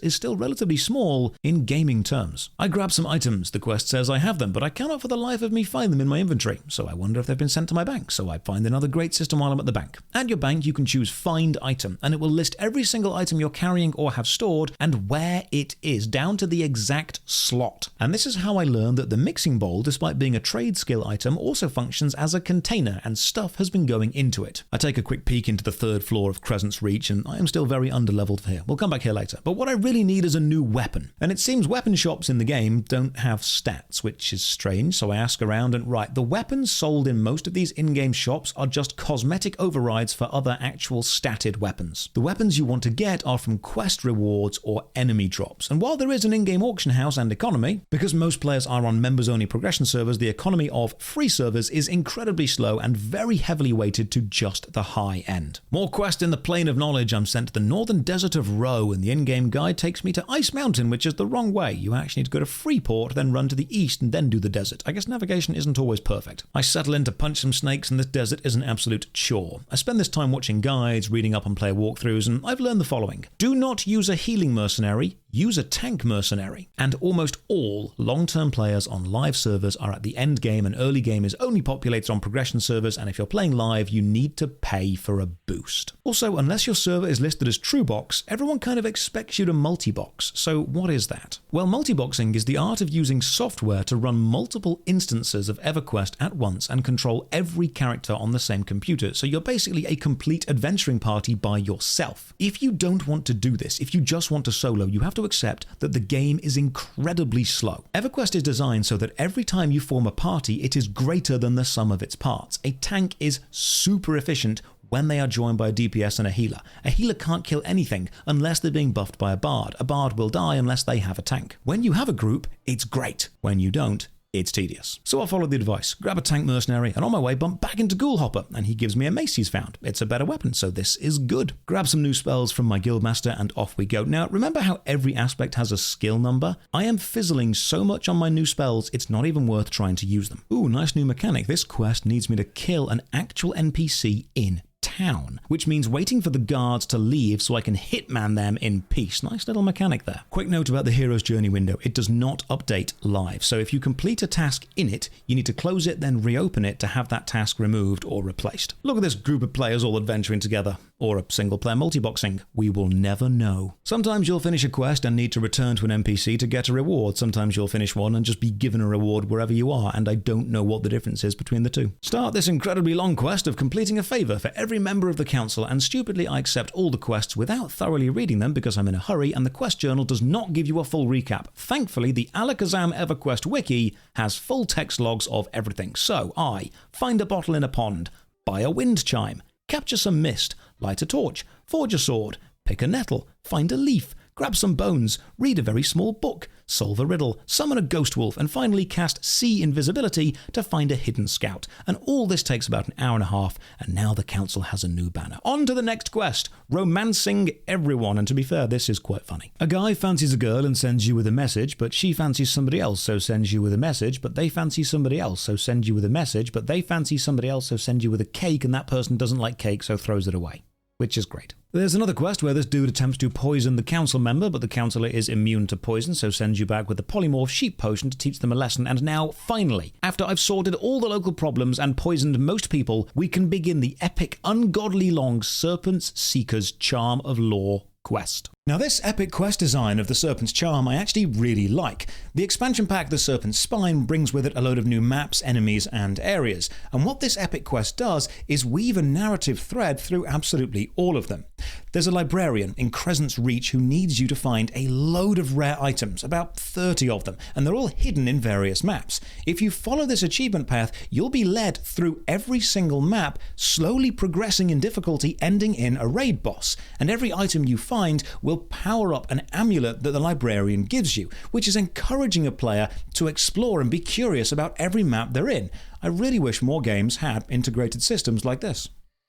is still relatively small in gaming terms. I grab some items, the quest says I have them, but I cannot for the life of me find them in my inventory, so I wonder if they've been sent to my bank, so I find another great system while I'm at the bank. At your bank, you can choose Find Item, and it will list every single item you're carrying or have stored, and where it is, down to the exact slot. And this is how I learned that the mixing bowl, despite being a trade skill item, also functions as a container, and stuff has been going into it. I take a quick peek into the third floor of Crescent's Reach, and I am still very underleveled for here. We'll come back here later. But what I really need is a new weapon. And it seems weapon shops in the game don't have stats, which is strange, so I ask around, and right, the weapons sold in most of these in-game shops are just cosmetic overrides for other actual statted weapons. The weapons you want to get are from quest rewards or enemy drops. And while there is an in-game auction house and economy, because most players are on members-only progression servers, the economy of free servers is incredibly slow and very heavily weighted to just the high end. More quest in the Plane of Knowledge. I'm sent to the northern desert of Roe, and the in-game guide takes me to Ice Mountain, which is the wrong way. You actually need to go to Freeport, then run to the east, and then do the desert. I guess navigation isn't always perfect. I settle in to punch some snakes, and this desert is an absolute chore. I spend this time watching guides, reading up on player walkthroughs, and I've learned the following. Do not use a healing mercenary, use a tank mercenary. And almost all long-term players on live servers are at the end game, and early game is only populated on progression servers, and if you're playing live, you need to pay for a boost. Also, unless your server is listed as true box, everyone kind of expects you to multi-box. So what is that? Well, multi-boxing is the art of using software to run multiple instances of EverQuest at once and control every character on the same computer. So you're basically a complete adventuring party by yourself. If you don't want to do this, if you just want to solo, you have to accept that the game is incredibly slow. EverQuest is designed so that every time you form a party, it is greater than the sum of its parts. A tank is super efficient when they are joined by a DPS and a healer. A healer can't kill anything unless they're being buffed by a bard. A bard will die unless they have a tank. When you have a group, it's great. When you don't, it's tedious. So I followed the advice, grab a tank mercenary, and on my way bump back into Ghoulhopper, and he gives me a mace he's found. It's a better weapon, so this is good. Grab some new spells from my guildmaster, and off we go. Now, remember how every aspect has a skill number? I am fizzling so much on my new spells, it's not even worth trying to use them. Ooh, nice new mechanic. This quest needs me to kill an actual NPC in town, which means waiting for the guards to leave so I can hitman them in peace. Nice little mechanic there. Quick note about the hero's journey window. It does not update live, so if you complete a task in it, you need to close it, then reopen it to have that task removed or replaced. Look at this group of players all adventuring together. Or a single player multi-boxing. We will never know. Sometimes you'll finish a quest and need to return to an NPC to get a reward. Sometimes you'll finish one and just be given a reward wherever you are, and I don't know what the difference is between the two. Start this incredibly long quest of completing a favor for every member of the council, and stupidly I accept all the quests without thoroughly reading them because I'm in a hurry, and the quest journal does not give you a full recap. Thankfully, the Alakazam EverQuest wiki has full text logs of everything. So I find a bottle in a pond, buy a wind chime, capture some mist, light a torch, forge a sword, pick a nettle, find a leaf, grab some bones, read a very small book, solve a riddle, summon a ghost wolf, and finally cast See Invisibility to find a hidden scout. And all this takes about an hour and a half, and now the council has a new banner. On to the next quest, romancing everyone. And to be fair, this is quite funny. A guy fancies a girl and sends you with a message, but she fancies somebody else, so sends you with a message, but they fancy somebody else, so send you with a message, but they fancy somebody else, so send you with a cake, and that person doesn't like cake, so throws it away. Which is great. There's another quest where this dude attempts to poison the council member, but the councillor is immune to poison, so sends you back with the polymorph sheep potion to teach them a lesson. And now, finally, after I've sorted all the local problems and poisoned most people, we can begin the epic, ungodly long Serpent's Seeker's Charm of Law quest. Now this epic quest design of the Serpent's Charm I actually really like. The expansion pack The Serpent's Spine brings with it a load of new maps, enemies, and areas, and what this epic quest does is weave a narrative thread through absolutely all of them. There's a librarian in Crescent's Reach who needs you to find a load of rare items, about 30 of them, and they're all hidden in various maps. If you follow this achievement path, you'll be led through every single map, slowly progressing in difficulty, ending in a raid boss, and every item you find will power up an amulet that the librarian gives you, which is encouraging a player to explore and be curious about every map they're in. I really wish more games had integrated systems like this.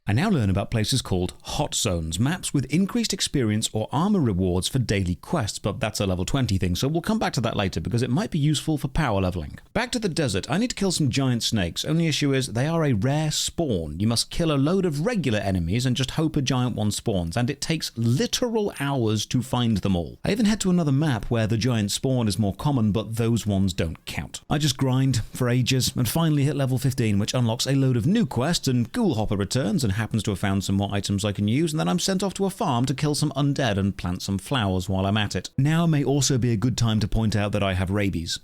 I now learn about places called hot zones, maps with increased experience or armor rewards for daily quests, but that's a level 20 thing, so we'll come back to that later because it might be useful for power leveling. Back to the desert, I need to kill some giant snakes. Only issue is they are a rare spawn. You must kill a load of regular enemies and just hope a giant one spawns, and it takes literal hours to find them all. I even head to another map where the giant spawn is more common, but those ones don't count. I just grind for ages and finally hit level 15, which unlocks a load of new quests, and Ghoulhopper returns and happens to have found some more items I can use, and then I'm sent off to a farm to kill some undead and plant some flowers while I'm at it. Now may also be a good time to point out that I have rabies.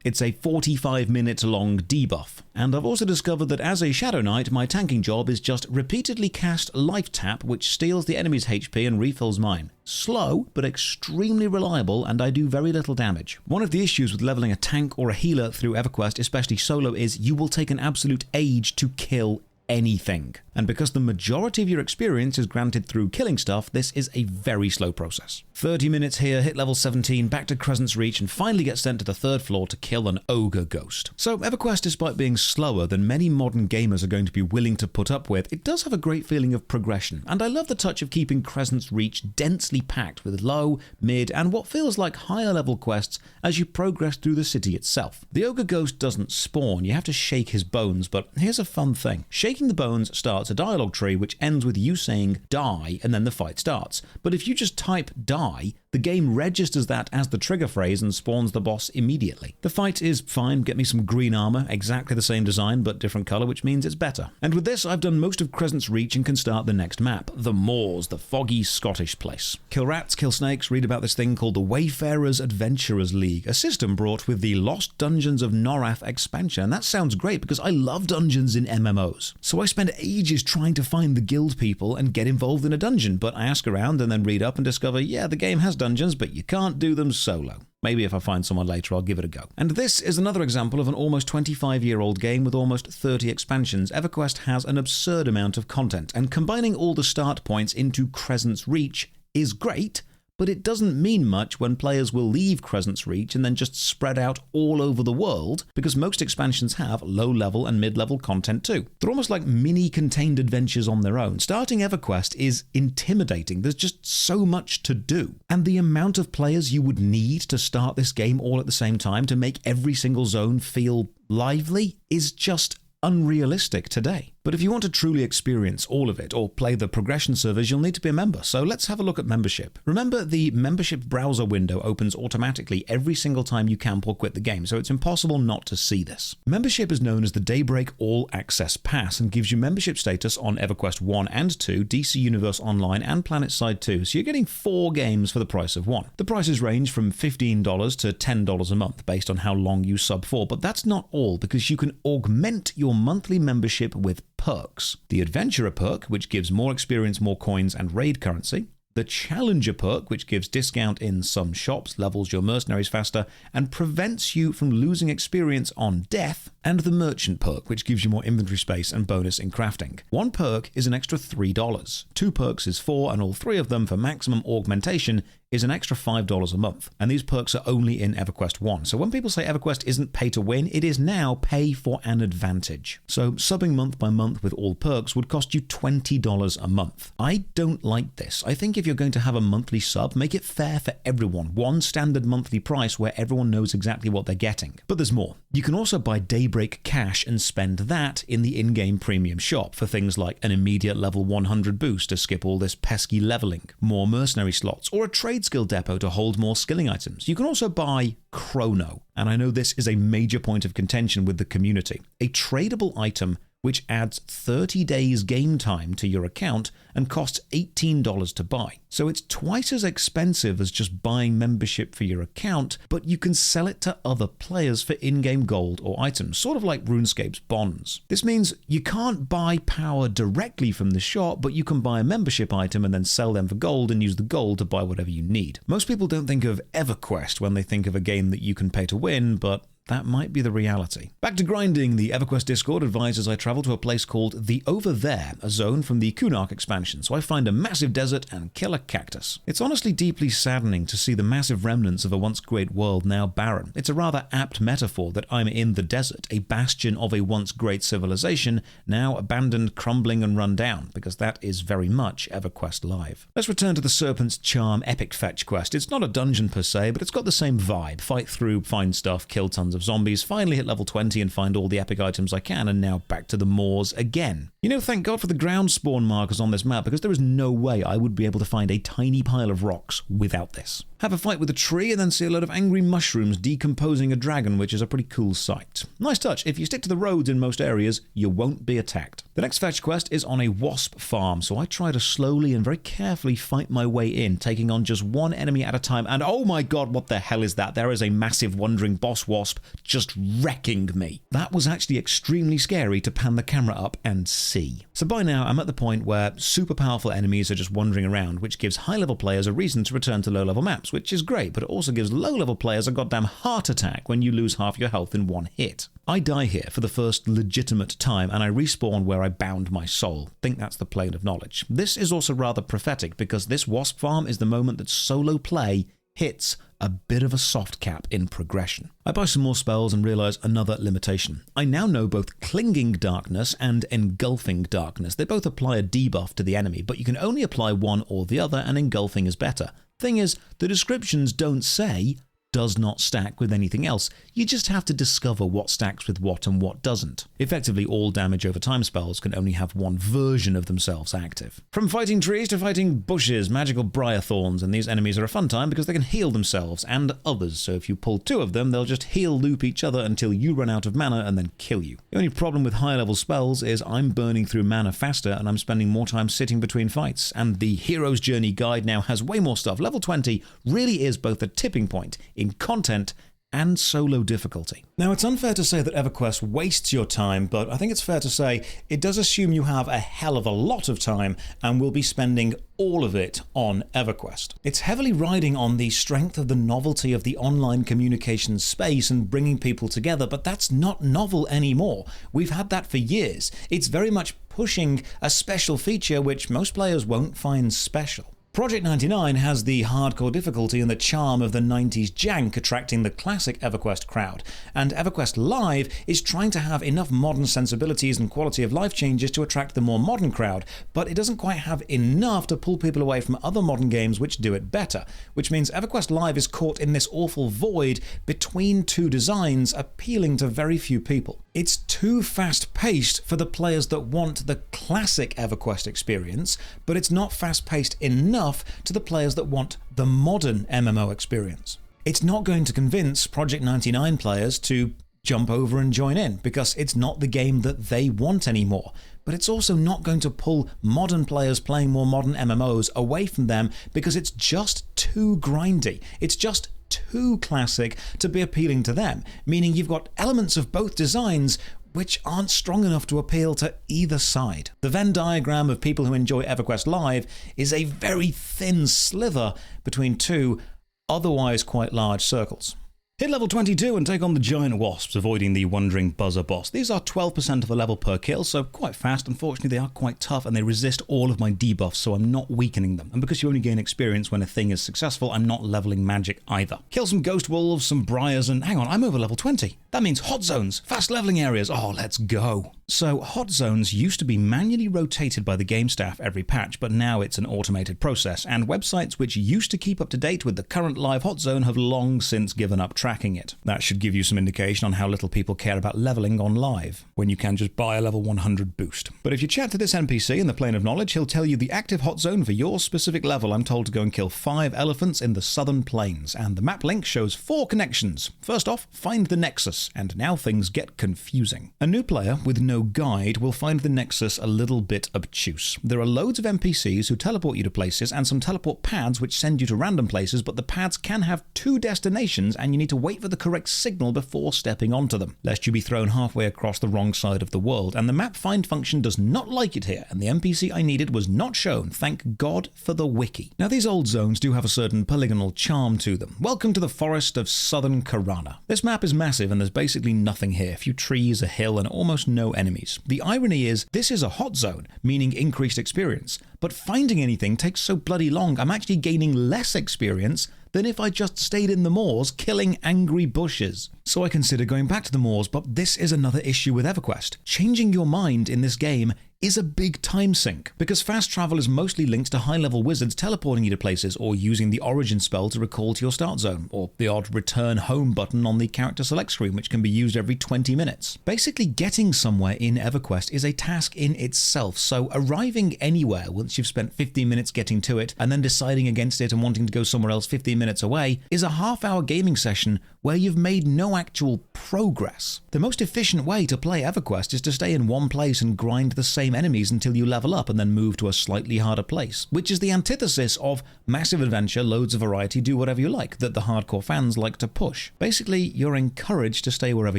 It's a 45-minute long debuff, and I've also discovered that as a Shadow Knight, my tanking job is just repeatedly cast Life Tap, which steals the enemy's HP and refills mine. Slow, but extremely reliable, and I do very little damage. One of the issues with leveling a tank or a healer through EverQuest, especially solo, is you will take an absolute age to kill anything. And because the majority of your experience is granted through killing stuff, this is a very slow process. 30 minutes here, hit level 17, back to Crescent's Reach, and finally get sent to the 3rd floor to kill an ogre ghost. So EverQuest, despite being slower than many modern gamers are going to be willing to put up with, it does have a great feeling of progression, and I love the touch of keeping Crescent's Reach densely packed with low, mid, and what feels like higher level quests as you progress through the city itself. The ogre ghost doesn't spawn, you have to shake his bones, but here's a fun thing. Shaking the bones starts a dialogue tree which ends with you saying die and then the fight starts. But if you just type die, the game registers that as the trigger phrase and spawns the boss immediately. The fight is fine, get me some green armor, exactly the same design but different color, which means it's better. And with this I've done most of Crescent's Reach and can start the next map, the Moors, the foggy Scottish place. Kill rats, kill snakes, read about this thing called the Wayfarers Adventurers League, a system brought with the Lost Dungeons of Norrath expansion, and that sounds great because I love dungeons in MMOs. So I spend ages trying to find the guild people and get involved in a dungeon, but I ask around and then read up and discover, yeah, the game has dungeons, but you can't do them solo. Maybe if I find someone later, I'll give it a go. And this is another example of an almost 25-year-old game with almost 30 expansions. EverQuest has an absurd amount of content, and combining all the start points into Crescent's Reach is great, but it doesn't mean much when players will leave Crescent's Reach and then just spread out all over the world, because most expansions have low-level and mid-level content too. They're almost like mini-contained adventures on their own. Starting EverQuest is intimidating. There's just so much to do. And the amount of players you would need to start this game all at the same time to make every single zone feel lively is just unrealistic today. But if you want to truly experience all of it or play the progression servers, you'll need to be a member. So let's have a look at membership. Remember, the membership browser window opens automatically every single time you camp or quit the game, so it's impossible not to see this. Membership is known as the Daybreak All Access Pass and gives you membership status on EverQuest 1 and 2, DC Universe Online, and PlanetSide 2, so you're getting 4 games for the price of 1. The prices range from $15 to $10 a month based on how long you sub for, but that's not all, because you can augment your monthly membership with perks. The Adventurer perk, which gives more experience, more coins, and raid currency. The Challenger perk, which gives discount in some shops, levels your mercenaries faster, and prevents you from losing experience on death. And the Merchant perk, which gives you more inventory space and bonus in crafting. 1 perk is an extra $3. 2 perks is $4, and all 3 of them for maximum augmentation is an extra $5 a month. And these perks are only in EverQuest 1. So when people say EverQuest isn't pay to win, it is now pay for an advantage. So subbing month by month with all perks would cost you $20 a month. I don't like this. I think if you're going to have a monthly sub, make it fair for everyone. One standard monthly price where everyone knows exactly what they're getting. But there's more. You can also buy Daybreak cash and spend that in the in-game premium shop for things like an immediate level 100 boost to skip all this pesky leveling, more mercenary slots, or a trade skill depot to hold more skilling items. You can also buy Chrono, and I know this is a major point of contention with the community. A tradable item which adds 30 days game time to your account and costs $18 to buy. So it's twice as expensive as just buying membership for your account, but you can sell it to other players for in-game gold or items, sort of like RuneScape's bonds. This means you can't buy power directly from the shop, but you can buy a membership item and then sell them for gold and use the gold to buy whatever you need. Most people don't think of EverQuest when they think of a game that you can pay to win, but that might be the reality. Back to grinding, the EverQuest Discord advises I travel to a place called the Over There, a zone from the Kunark expansion, so I find a massive desert and kill a cactus. It's honestly deeply saddening to see the massive remnants of a once great world now barren. It's a rather apt metaphor that I'm in the desert, a bastion of a once great civilization, now abandoned, crumbling and run down, because that is very much EverQuest Live. Let's return to the Serpent's Charm Epic Fetch quest. It's not a dungeon per se, but it's got the same vibe. Fight through, find stuff, kill tons of zombies, finally hit level 20 and find all the epic items I can, and now back to the moors again. You know, thank God for the ground spawn markers on this map, because there is no way I would be able to find a tiny pile of rocks without this. Have a fight with a tree and then see a load of angry mushrooms decomposing a dragon, which is a pretty cool sight. Nice touch. If you stick to the roads in most areas, you won't be attacked. The next fetch quest is on a wasp farm, so I try to slowly and very carefully fight my way in, taking on just one enemy at a time, and oh my god, what the hell is that? There is a massive wandering boss wasp just wrecking me. That was actually extremely scary to pan the camera up and see. So by now, I'm at the point where super powerful enemies are just wandering around, which gives high-level players a reason to return to low-level maps, which is great, but it also gives low-level players a goddamn heart attack when you lose half your health in one hit. I die here for the first legitimate time, and I respawn where I bound my soul. Think that's the plane of knowledge. This is also rather prophetic, because this wasp farm is the moment that solo play hits a bit of a soft cap in progression. I buy some more spells and realise another limitation. I now know both Clinging Darkness and Engulfing Darkness. They both apply a debuff to the enemy, but you can only apply one or the other, and Engulfing is better. Thing is, the descriptions don't say does not stack with anything else. You just have to discover what stacks with what and what doesn't. Effectively, all damage over time spells can only have one version of themselves active. From fighting trees to fighting bushes, magical briar thorns, and these enemies are a fun time because they can heal themselves and others, so if you pull two of them, they'll just heal loop each other until you run out of mana and then kill you. The only problem with higher level spells is I'm burning through mana faster and I'm spending more time sitting between fights, and the Hero's Journey guide now has way more stuff. Level 20 really is both a tipping point in content and solo difficulty. Now, it's unfair to say that EverQuest wastes your time, but I think it's fair to say it does assume you have a hell of a lot of time and will be spending all of it on EverQuest. It's heavily riding on the strength of the novelty of the online communication space and bringing people together, but that's not novel anymore. We've had that for years. It's very much pushing a special feature which most players won't find special. Project 99 has the hardcore difficulty and the charm of the 90s jank attracting the classic EverQuest crowd, and EverQuest Live is trying to have enough modern sensibilities and quality of life changes to attract the more modern crowd, but it doesn't quite have enough to pull people away from other modern games which do it better, which means EverQuest Live is caught in this awful void between two designs appealing to very few people. It's too fast-paced for the players that want the classic EverQuest experience, but it's not fast-paced enough to the players that want the modern MMO experience. It's not going to convince Project 99 players to jump over and join in, because it's not the game that they want anymore. But it's also not going to pull modern players playing more modern MMOs away from them, because it's just too grindy. It's just too classic to be appealing to them, meaning you've got elements of both designs which aren't strong enough to appeal to either side. The Venn diagram of people who enjoy EverQuest Live is a very thin slither between two otherwise quite large circles. Hit level 22 and take on the giant wasps, avoiding the wandering buzzer boss. These are 12% of a level per kill, so quite fast. Unfortunately, they are quite tough and they resist all of my debuffs, so I'm not weakening them. And because you only gain experience when a thing is successful, I'm not leveling magic either. Kill some ghost wolves, some briars, and hang on, I'm over level 20. That means hot zones, fast leveling areas. Oh, let's go. So hot zones used to be manually rotated by the game staff every patch, but now it's an automated process, and websites which used to keep up to date with the current live hot zone have long since given up tracking it. That should give you some indication on how little people care about leveling on live, when you can just buy a level 100 boost. But if you chat to this NPC in the plane of knowledge, he'll tell you the active hot zone for your specific level. I'm told to go and kill 5 elephants in the southern plains, and the map link shows 4 connections. First off, find the Nexus, and now things get confusing. A new player with no guide will find the Nexus a little bit obtuse. There are loads of NPCs who teleport you to places, and some teleport pads which send you to random places, but the pads can have 2 destinations, and you need to wait for the correct signal before stepping onto them, lest you be thrown halfway across the wrong side of the world, and the map find function does not like it here, and the NPC I needed was not shown. Thank God for the wiki. Now, these old zones do have a certain polygonal charm to them. Welcome to the forest of southern Karana. This map is massive, and there's there's basically nothing here. A few trees, a hill, and almost no enemies. The irony is, this is a hot zone, meaning increased experience, but finding anything takes so bloody long, I'm actually gaining less experience than if I just stayed in the moors killing angry bushes. So I consider going back to the moors, but this is another issue with EverQuest. Changing your mind in this game is a big time sink, because fast travel is mostly linked to high-level wizards teleporting you to places or using the origin spell to recall to your start zone, or the odd return home button on the character select screen, which can be used every 20 minutes. Basically, getting somewhere in EverQuest is a task in itself, so arriving anywhere once you've spent 15 minutes getting to it and then deciding against it and wanting to go somewhere else 15 minutes away is a half-hour gaming session where you've made no actual progress. The most efficient way to play EverQuest is to stay in one place and grind the same enemies until you level up and then move to a slightly harder place, which is the antithesis of massive adventure, loads of variety, do whatever you like, that the hardcore fans like to push. Basically, you're encouraged to stay wherever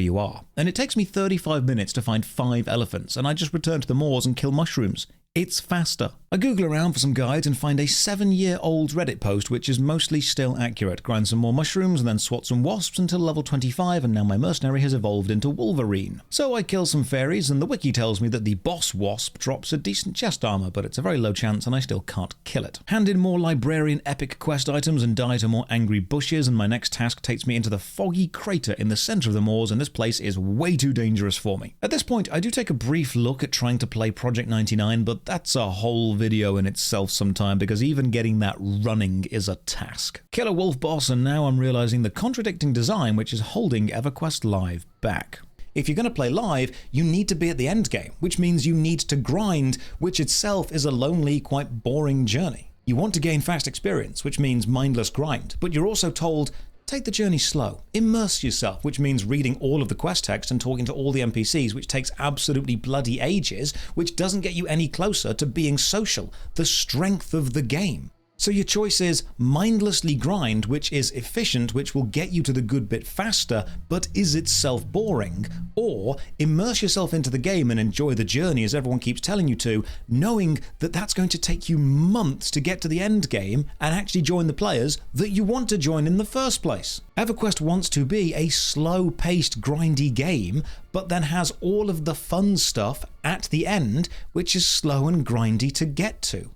you are. And it takes me 35 minutes to find 5 elephants, and I just return to the moors and kill mushrooms. It's faster. I Google around for some guides and find a 7-year-old Reddit post which is mostly still accurate. Grind some more mushrooms and then swat some wasps until level 25, and now my mercenary has evolved into Wolverine. So I kill some fairies, and the wiki tells me that the boss wasp drops a decent chest armor, but it's a very low chance and I still can't kill it. Hand in more librarian epic quest items and die to more angry bushes, and my next task takes me into the foggy crater in the center of the moors, and this place is way too dangerous for me. At this point, I do take a brief look at trying to play Project 99, but that's a whole video in itself sometime, because even getting that running is a task. Kill a wolf boss, and now I'm realizing the contradicting design which is holding EverQuest Live back. If you're going to play live, you need to be at the end game, which means you need to grind, which itself is a lonely, quite boring journey. You want to gain fast experience, which means mindless grind, but you're also told, take the journey slow. Immerse yourself, which means reading all of the quest text and talking to all the NPCs, which takes absolutely bloody ages, which doesn't get you any closer to being social, the strength of the game. So your choice is mindlessly grind, which is efficient, which will get you to the good bit faster, but is itself boring, or immerse yourself into the game and enjoy the journey as everyone keeps telling you to, knowing that that's going to take you months to get to the end game and actually join the players that you want to join in the first place. EverQuest wants to be a slow-paced, grindy game, but then has all of the fun stuff at the end, which is slow and grindy to get to.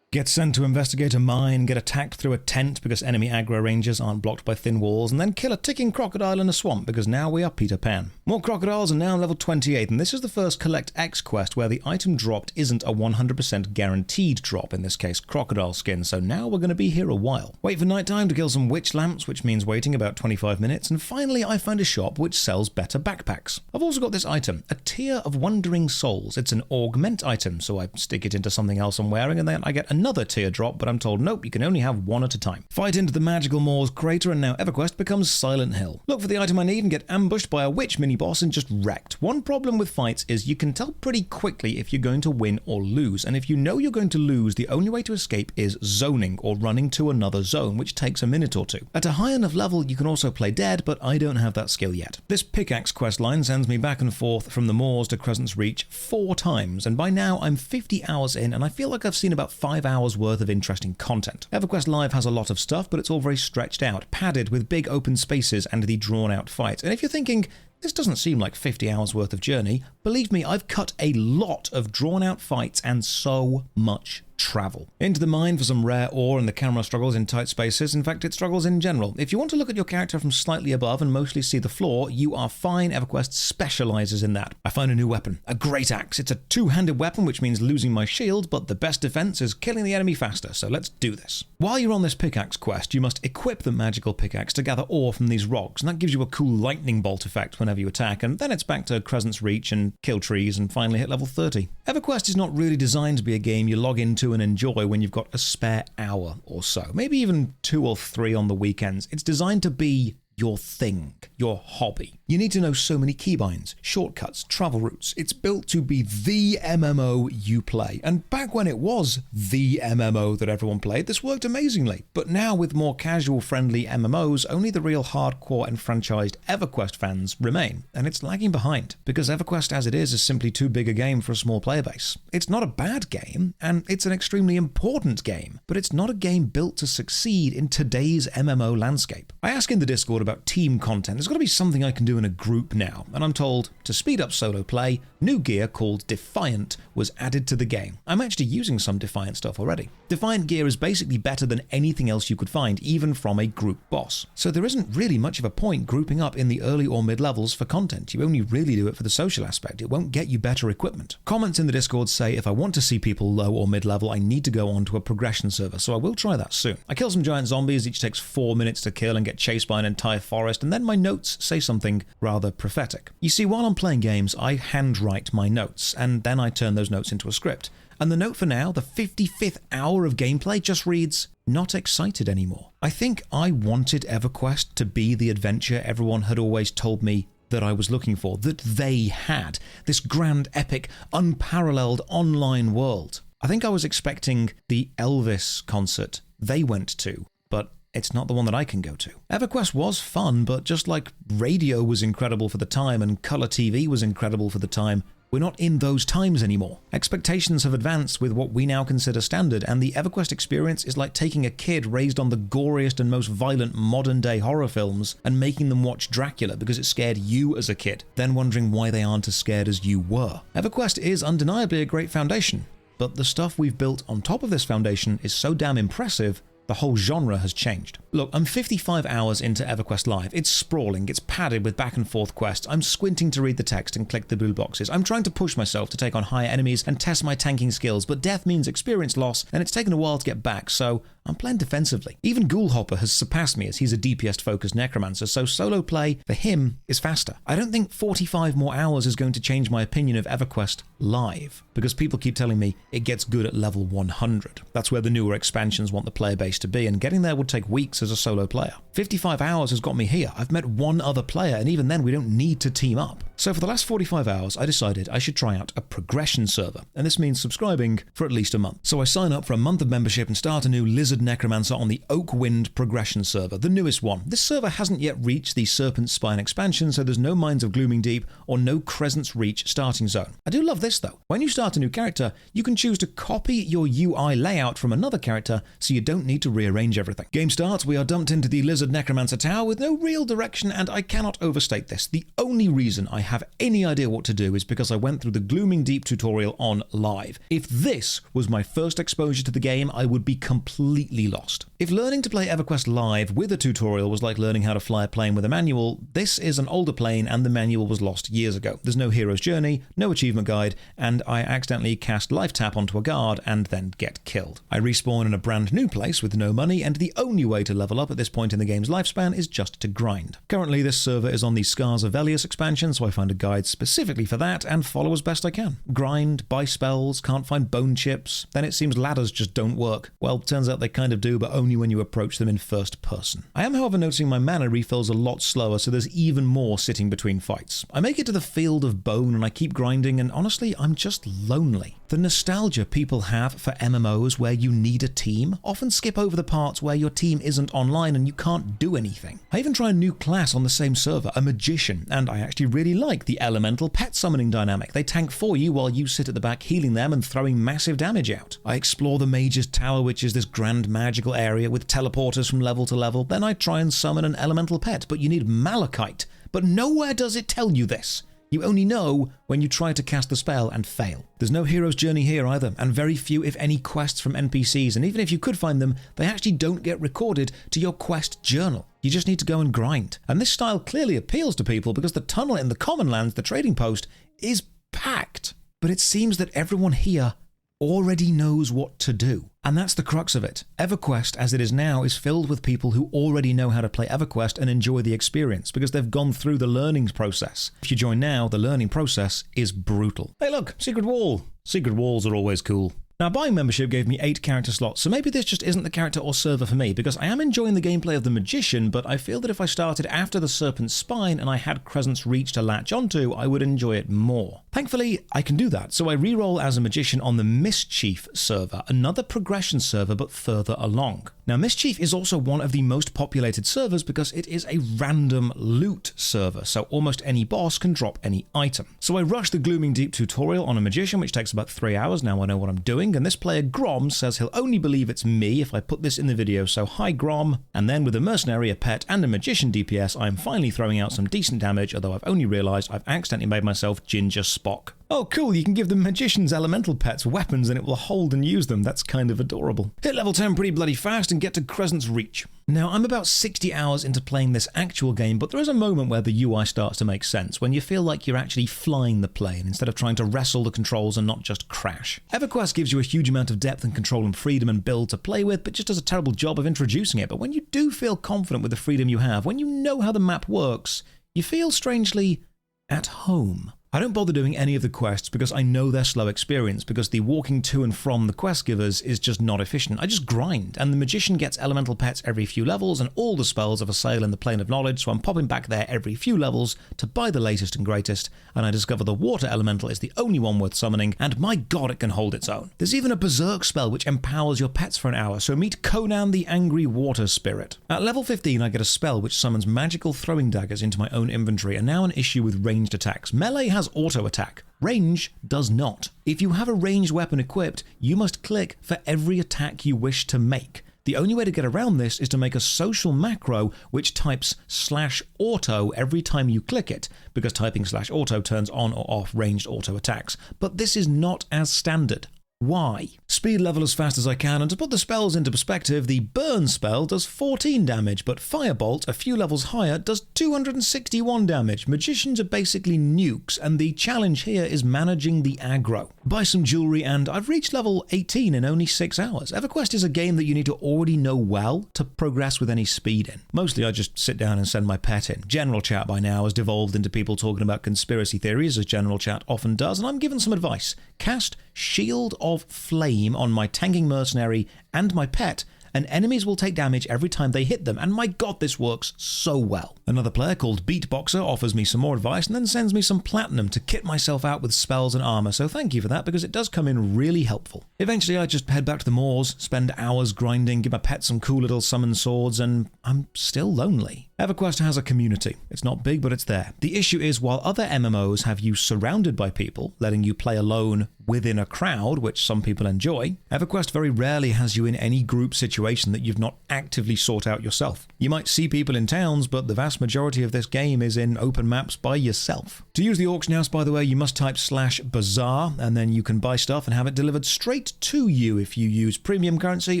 Get sent to investigate a mine, get attacked through a tent because enemy aggro rangers aren't blocked by thin walls, and then kill a ticking crocodile in a swamp because now we are Peter Pan. More crocodiles are now level 28, and this is the first Collect X quest where the item dropped isn't a 100% guaranteed drop, in this case crocodile skin, so now we're going to be here a while. Wait for nighttime to kill some witch lamps, which means waiting about 25 minutes, and finally I find a shop which sells better backpacks. I've also got this item, a Tear of Wandering Souls. It's an augment item, so I stick it into something else I'm wearing, and then I get another teardrop, but I'm told nope, you can only have one at a time. Fight into the magical moors crater, and now EverQuest becomes Silent Hill. Look for the item I need and get ambushed by a witch mini-boss and just wrecked. One problem with fights is you can tell pretty quickly if you're going to win or lose, and if you know you're going to lose, the only way to escape is zoning or running to another zone, which takes a minute or two. At a high enough level, you can also play dead, but I don't have that skill yet. This pickaxe questline sends me back and forth from the moors to Crescent's Reach 4 times, and by now I'm 50 hours in, and I feel like I've seen about 5 hours worth of interesting content. EverQuest Live has a lot of stuff, but it's all very stretched out, padded with big open spaces and the drawn out fights. And if you're thinking, this doesn't seem like 50 hours worth of journey, believe me, I've cut a lot of drawn out fights and so much travel. Into the mine for some rare ore, and the camera struggles in tight spaces. In fact, it struggles in general. If you want to look at your character from slightly above and mostly see the floor, you are fine. EverQuest specializes in that. I find a new weapon, a great axe. It's a two-handed weapon, which means losing my shield, but the best defense is killing the enemy faster, so let's do this. While you're on this pickaxe quest, you must equip the magical pickaxe to gather ore from these rocks, and that gives you a cool lightning bolt effect whenever you attack, and then it's back to Crescent's Reach and kill trees and finally hit level 30. EverQuest is not really designed to be a game you log into and enjoy when you've got a spare hour or so, maybe even 2 or 3 on the weekends. It's designed to be your thing, your hobby. You need to know so many keybinds, shortcuts, travel routes. It's built to be the MMO you play. And back when it was the MMO that everyone played, this worked amazingly. But now with more casual-friendly MMOs, only the real hardcore and franchised EverQuest fans remain. And it's lagging behind, because EverQuest as it is simply too big a game for a small player base. It's not a bad game, and it's an extremely important game, but it's not a game built to succeed in today's MMO landscape. I ask in the Discord about team content. There's got to be something I can do in a group now, and I'm told to speed up solo play, new gear called Defiant was added to the game. I'm actually using some Defiant stuff already. Defiant gear is basically better than anything else you could find, even from a group boss. So there isn't really much of a point grouping up in the early or mid levels for content. You only really do it for the social aspect. It won't get you better equipment. Comments in the Discord say if I want to see people low or mid level, I need to go on to a progression server, so I will try that soon. I kill some giant zombies, each takes 4 minutes to kill and get chased by an entire forest, and then my notes say something rather prophetic. You see, while I'm playing games, I handwrite my notes, and then I turn those notes into a script. And the note for now, the 55th hour of gameplay, just reads, "Not excited anymore." I think I wanted EverQuest to be the adventure everyone had always told me that I was looking for, that they had. This grand, epic, unparalleled online world. I think I was expecting the Elvis concert they went to, but it's not the one that I can go to. EverQuest was fun, but just like radio was incredible for the time and colour TV was incredible for the time, we're not in those times anymore. Expectations have advanced with what we now consider standard, and the EverQuest experience is like taking a kid raised on the goriest and most violent modern-day horror films and making them watch Dracula because it scared you as a kid, then wondering why they aren't as scared as you were. EverQuest is undeniably a great foundation, but the stuff we've built on top of this foundation is so damn impressive, the whole genre has changed. Look, I'm 55 hours into EverQuest Live. It's sprawling, it's padded with back and forth quests. I'm squinting to read the text and click the blue boxes. I'm trying to push myself to take on higher enemies and test my tanking skills, but death means experience loss, and it's taken a while to get back, so I'm playing defensively. Even Ghoulhopper has surpassed me as he's a DPS-focused Necromancer, so solo play, for him, is faster. I don't think 45 more hours is going to change my opinion of EverQuest Live, because people keep telling me it gets good at level 100. That's where the newer expansions want the player base to be, and getting there would take weeks as a solo player. 55 hours has got me here. I've met one other player, and even then we don't need to team up. So for the last 45 hours, I decided I should try out a progression server, and this means subscribing for at least a month. So I sign up for a month of membership and start a new Lizard Necromancer on the Oakwind progression server, the newest one. This server hasn't yet reached the Serpent Spine expansion, so there's no Mines of Glooming Deep or no Crescent's Reach starting zone. I do love this though. When you start a new character, you can choose to copy your UI layout from another character so you don't need to rearrange everything. Game starts, we are dumped into the Lizard Necromancer tower with no real direction, and I cannot overstate this. The only reason I have any idea what to do is because I went through the Glooming Deep tutorial on live. If this was my first exposure to the game, I would be completely lost. If learning to play EverQuest Live with a tutorial was like learning how to fly a plane with a manual, this is an older plane and the manual was lost years ago. There's no hero's journey, no achievement guide, and I accidentally cast life tap onto a guard and then get killed. I respawn in a brand new place with no money, and the only way to level up at this point in the game's lifespan is just to grind. Currently this server is on the Scars of Velius expansion, so I find a guide specifically for that and follow as best I can. Grind, buy spells, can't find bone chips, then it seems ladders just don't work. Well, turns out they kind of do, but only when you approach them in first person. I am, however, noticing my mana refills a lot slower, so there's even more sitting between fights. I make it to the Field of Bone and I keep grinding, and honestly, I'm just lonely. The nostalgia people have for MMOs where you need a team often skip over the parts where your team isn't online and you can't do anything. I even try a new class on the same server, a magician, and I actually really like the elemental pet summoning dynamic. They tank for you while you sit at the back healing them and throwing massive damage out. I explore the Mage's Tower, which is this grand magical area with teleporters from level to level. Then I try and summon an elemental pet, but you need malachite. But nowhere does it tell you this. You only know when you try to cast the spell and fail. There's no hero's journey here either, and very few if any quests from NPCs, and even if you could find them, they actually don't get recorded to your quest journal. You just need to go and grind. And this style clearly appeals to people because the tunnel in the Common Lands, the trading post, is packed. But it seems that everyone here already knows what to do. And that's the crux of it. EverQuest, as it is now, is filled with people who already know how to play EverQuest and enjoy the experience because they've gone through the learning process. If you join now, the learning process is brutal. Hey look, secret wall. Secret walls are always cool. Now, buying membership gave me 8 character slots, so maybe this just isn't the character or server for me, because I am enjoying the gameplay of the Magician, but I feel that if I started after the Serpent's Spine and I had Crescent's Reach to latch onto, I would enjoy it more. Thankfully, I can do that, so I reroll as a magician on the Mischief server, another progression server but further along. Now, Mischief is also one of the most populated servers because it is a random loot server, so almost any boss can drop any item. So I rush the Glooming Deep tutorial on a magician, which takes about 3 hours. Now I know what I'm doing, and this player Grom says he'll only believe it's me if I put this in the video, so hi Grom. And then with a mercenary, a pet, and a magician DPS, I'm finally throwing out some decent damage, although I've only realised I've accidentally made myself Ginger Spock. Oh cool, you can give the magician's elemental pets weapons and it will hold and use them. That's kind of adorable. Hit level 10 pretty bloody fast and get to Crescent's Reach. Now, I'm about 60 hours into playing this actual game, but there is a moment where the UI starts to make sense, when you feel like you're actually flying the plane instead of trying to wrestle the controls and not just crash. EverQuest gives you a huge amount of depth and control and freedom and build to play with, but just does a terrible job of introducing it. But when you do feel confident with the freedom you have, when you know how the map works, you feel strangely at home. I don't bother doing any of the quests because I know they're slow experience, because the walking to and from the quest givers is just not efficient. I just grind, and the magician gets elemental pets every few levels, and all the spells are for sale in the Plane of Knowledge, so I'm popping back there every few levels to buy the latest and greatest, and I discover the water elemental is the only one worth summoning, and my god, it can hold its own. There's even a berserk spell which empowers your pets for an hour, so meet Conan the Angry Water Spirit. At level 15, I get a spell which summons magical throwing daggers into my own inventory, and now an issue with ranged attacks. Melee has auto attack. Range does not. If you have a ranged weapon equipped, you must click for every attack you wish to make. The only way to get around this is to make a social macro which types /auto every time you click it, because typing /auto turns on or off ranged auto attacks. But this is not as standard. Why? Speed level as fast as I can, and to put the spells into perspective, the burn spell does 14 damage, but Firebolt, a few levels higher, does 261 damage. Magicians are basically nukes, and the challenge here is managing the aggro. Buy some jewelry, and I've reached level 18 in only 6 hours. EverQuest is a game that you need to already know well to progress with any speed in. Mostly I just sit down and send my pet in. General chat by now has devolved into people talking about conspiracy theories, as general chat often does, and I'm given some advice. Cast Shield of Flame on my tanking mercenary and my pet, and enemies will take damage every time they hit them, and my god, this works so well. Another player called Beatboxer offers me some more advice and then sends me some platinum to kit myself out with spells and armor, so thank you for that, because it does come in really helpful. Eventually I just head back to the moors, spend hours grinding, give my pet some cool little summon swords, and I'm still lonely. EverQuest has a community. It's not big, but it's there. The issue is, while other MMOs have you surrounded by people, letting you play alone within a crowd, which some people enjoy, EverQuest very rarely has you in any group situation that you've not actively sought out yourself. You might see people in towns, but the vast majority of this game is in open maps by yourself. To use the auction house, by the way, you must type /bazaar, and then you can buy stuff and have it delivered straight to you if you use premium currency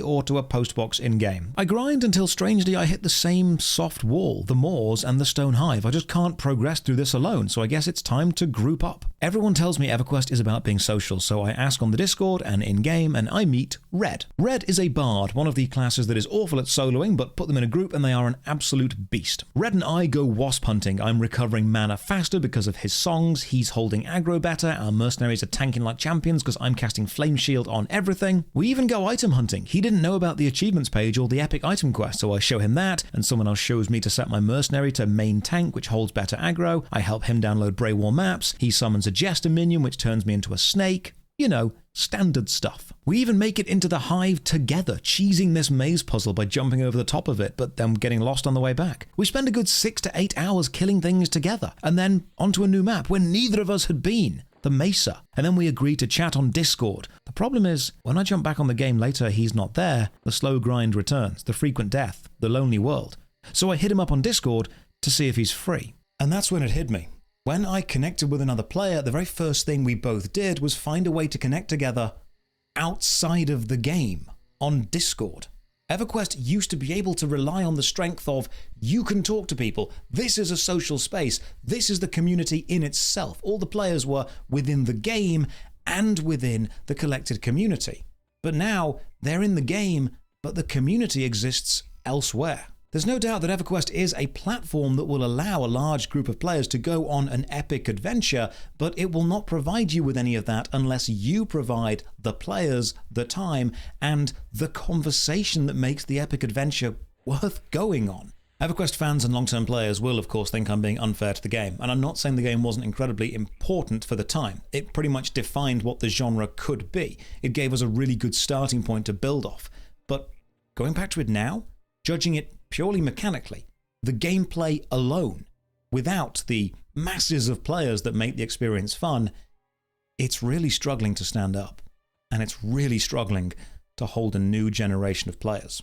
or to a postbox in-game. I grind until strangely I hit the same soft wall, the moors and the stone hive. I just can't progress through this alone, so I guess it's time to group up. Everyone tells me EverQuest is about being social, so I ask on the Discord and in-game, and I meet Red. Red is a bard, one of the classes that is awful at soloing, but put them in a group and they are an absolute beast. Red and I go wasp hunting. I'm recovering mana faster because of his songs, he's holding aggro better, our mercenaries are tanking like champions because I'm casting Flame Shield on everything. We even go item hunting. He didn't know about the achievements page or the epic item quest, so I show him that, and someone else shows me to set my mercenary to main tank, which holds better aggro. I help him download Bray War maps. He summons a jester minion, which turns me into a snake. You know, standard stuff. We even make it into the hive together, cheesing this maze puzzle by jumping over the top of it, but then getting lost on the way back. We spend a good 6 to 8 hours killing things together, and then onto a new map where neither of us had been, the Mesa, and then we agreed to chat on Discord. The problem is, when I jump back on the game later, he's not there. The slow grind returns, the frequent death, the lonely world. So I hit him up on Discord to see if he's free. And that's when it hit me. When I connected with another player, the very first thing we both did was find a way to connect together outside of the game, on Discord. EverQuest used to be able to rely on the strength of, you can talk to people, this is a social space, this is the community in itself. All the players were within the game and within the collected community. But now, they're in the game, but the community exists elsewhere. There's no doubt that EverQuest is a platform that will allow a large group of players to go on an epic adventure, but it will not provide you with any of that unless you provide the players the time and the conversation that makes the epic adventure worth going on. EverQuest fans and long-term players will of course think I'm being unfair to the game, and I'm not saying the game wasn't incredibly important for the time. It pretty much defined what the genre could be. It gave us a really good starting point to build off. But going back to it now, judging it purely mechanically, the gameplay alone, without the masses of players that make the experience fun, it's really struggling to stand up. And it's really struggling to hold a new generation of players.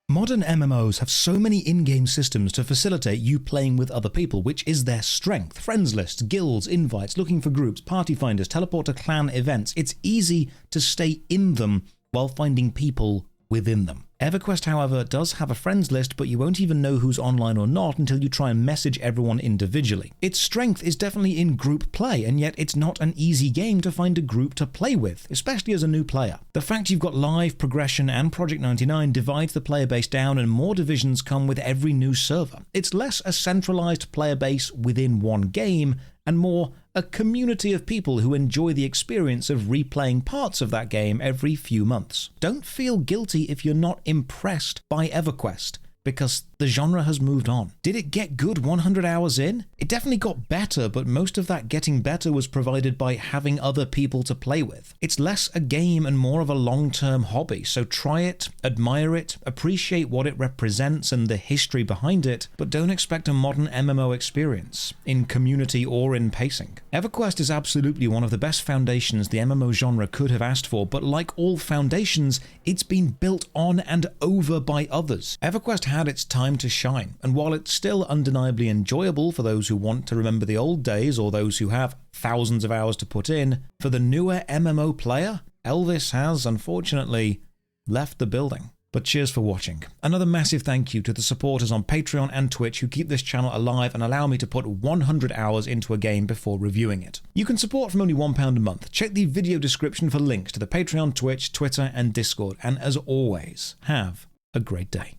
Modern MMOs have so many in-game systems to facilitate you playing with other people, which is their strength. Friends lists, guilds, invites, looking for groups, party finders, teleport to clan events. It's easy to stay in them while finding people within them. EverQuest, however, does have a friends list, but you won't even know who's online or not until you try and message everyone individually. Its strength is definitely in group play, and yet it's not an easy game to find a group to play with, especially as a new player. The fact you've got live, progression, and Project 99 divides the player base down, and more divisions come with every new server. It's less a centralized player base within one game, and more a community of people who enjoy the experience of replaying parts of that game every few months. Don't feel guilty if you're not impressed by EverQuest, because the genre has moved on. Did it get good 100 hours in? It definitely got better, but most of that getting better was provided by having other people to play with. It's less a game and more of a long-term hobby, so try it, admire it, appreciate what it represents and the history behind it, but don't expect a modern MMO experience, in community or in pacing. EverQuest is absolutely one of the best foundations the MMO genre could have asked for, but like all foundations, it's been built on and over by others. EverQuest had its time to shine, and while it's still undeniably enjoyable for those who want to remember the old days or those who have thousands of hours to put in, for the newer MMO player, Elvis has, unfortunately, left the building. But cheers for watching. Another massive thank you to the supporters on Patreon and Twitch who keep this channel alive and allow me to put 100 hours into a game before reviewing it. You can support from only £1 a month. Check the video description for links to the Patreon, Twitch, Twitter, and Discord, and as always, have a great day.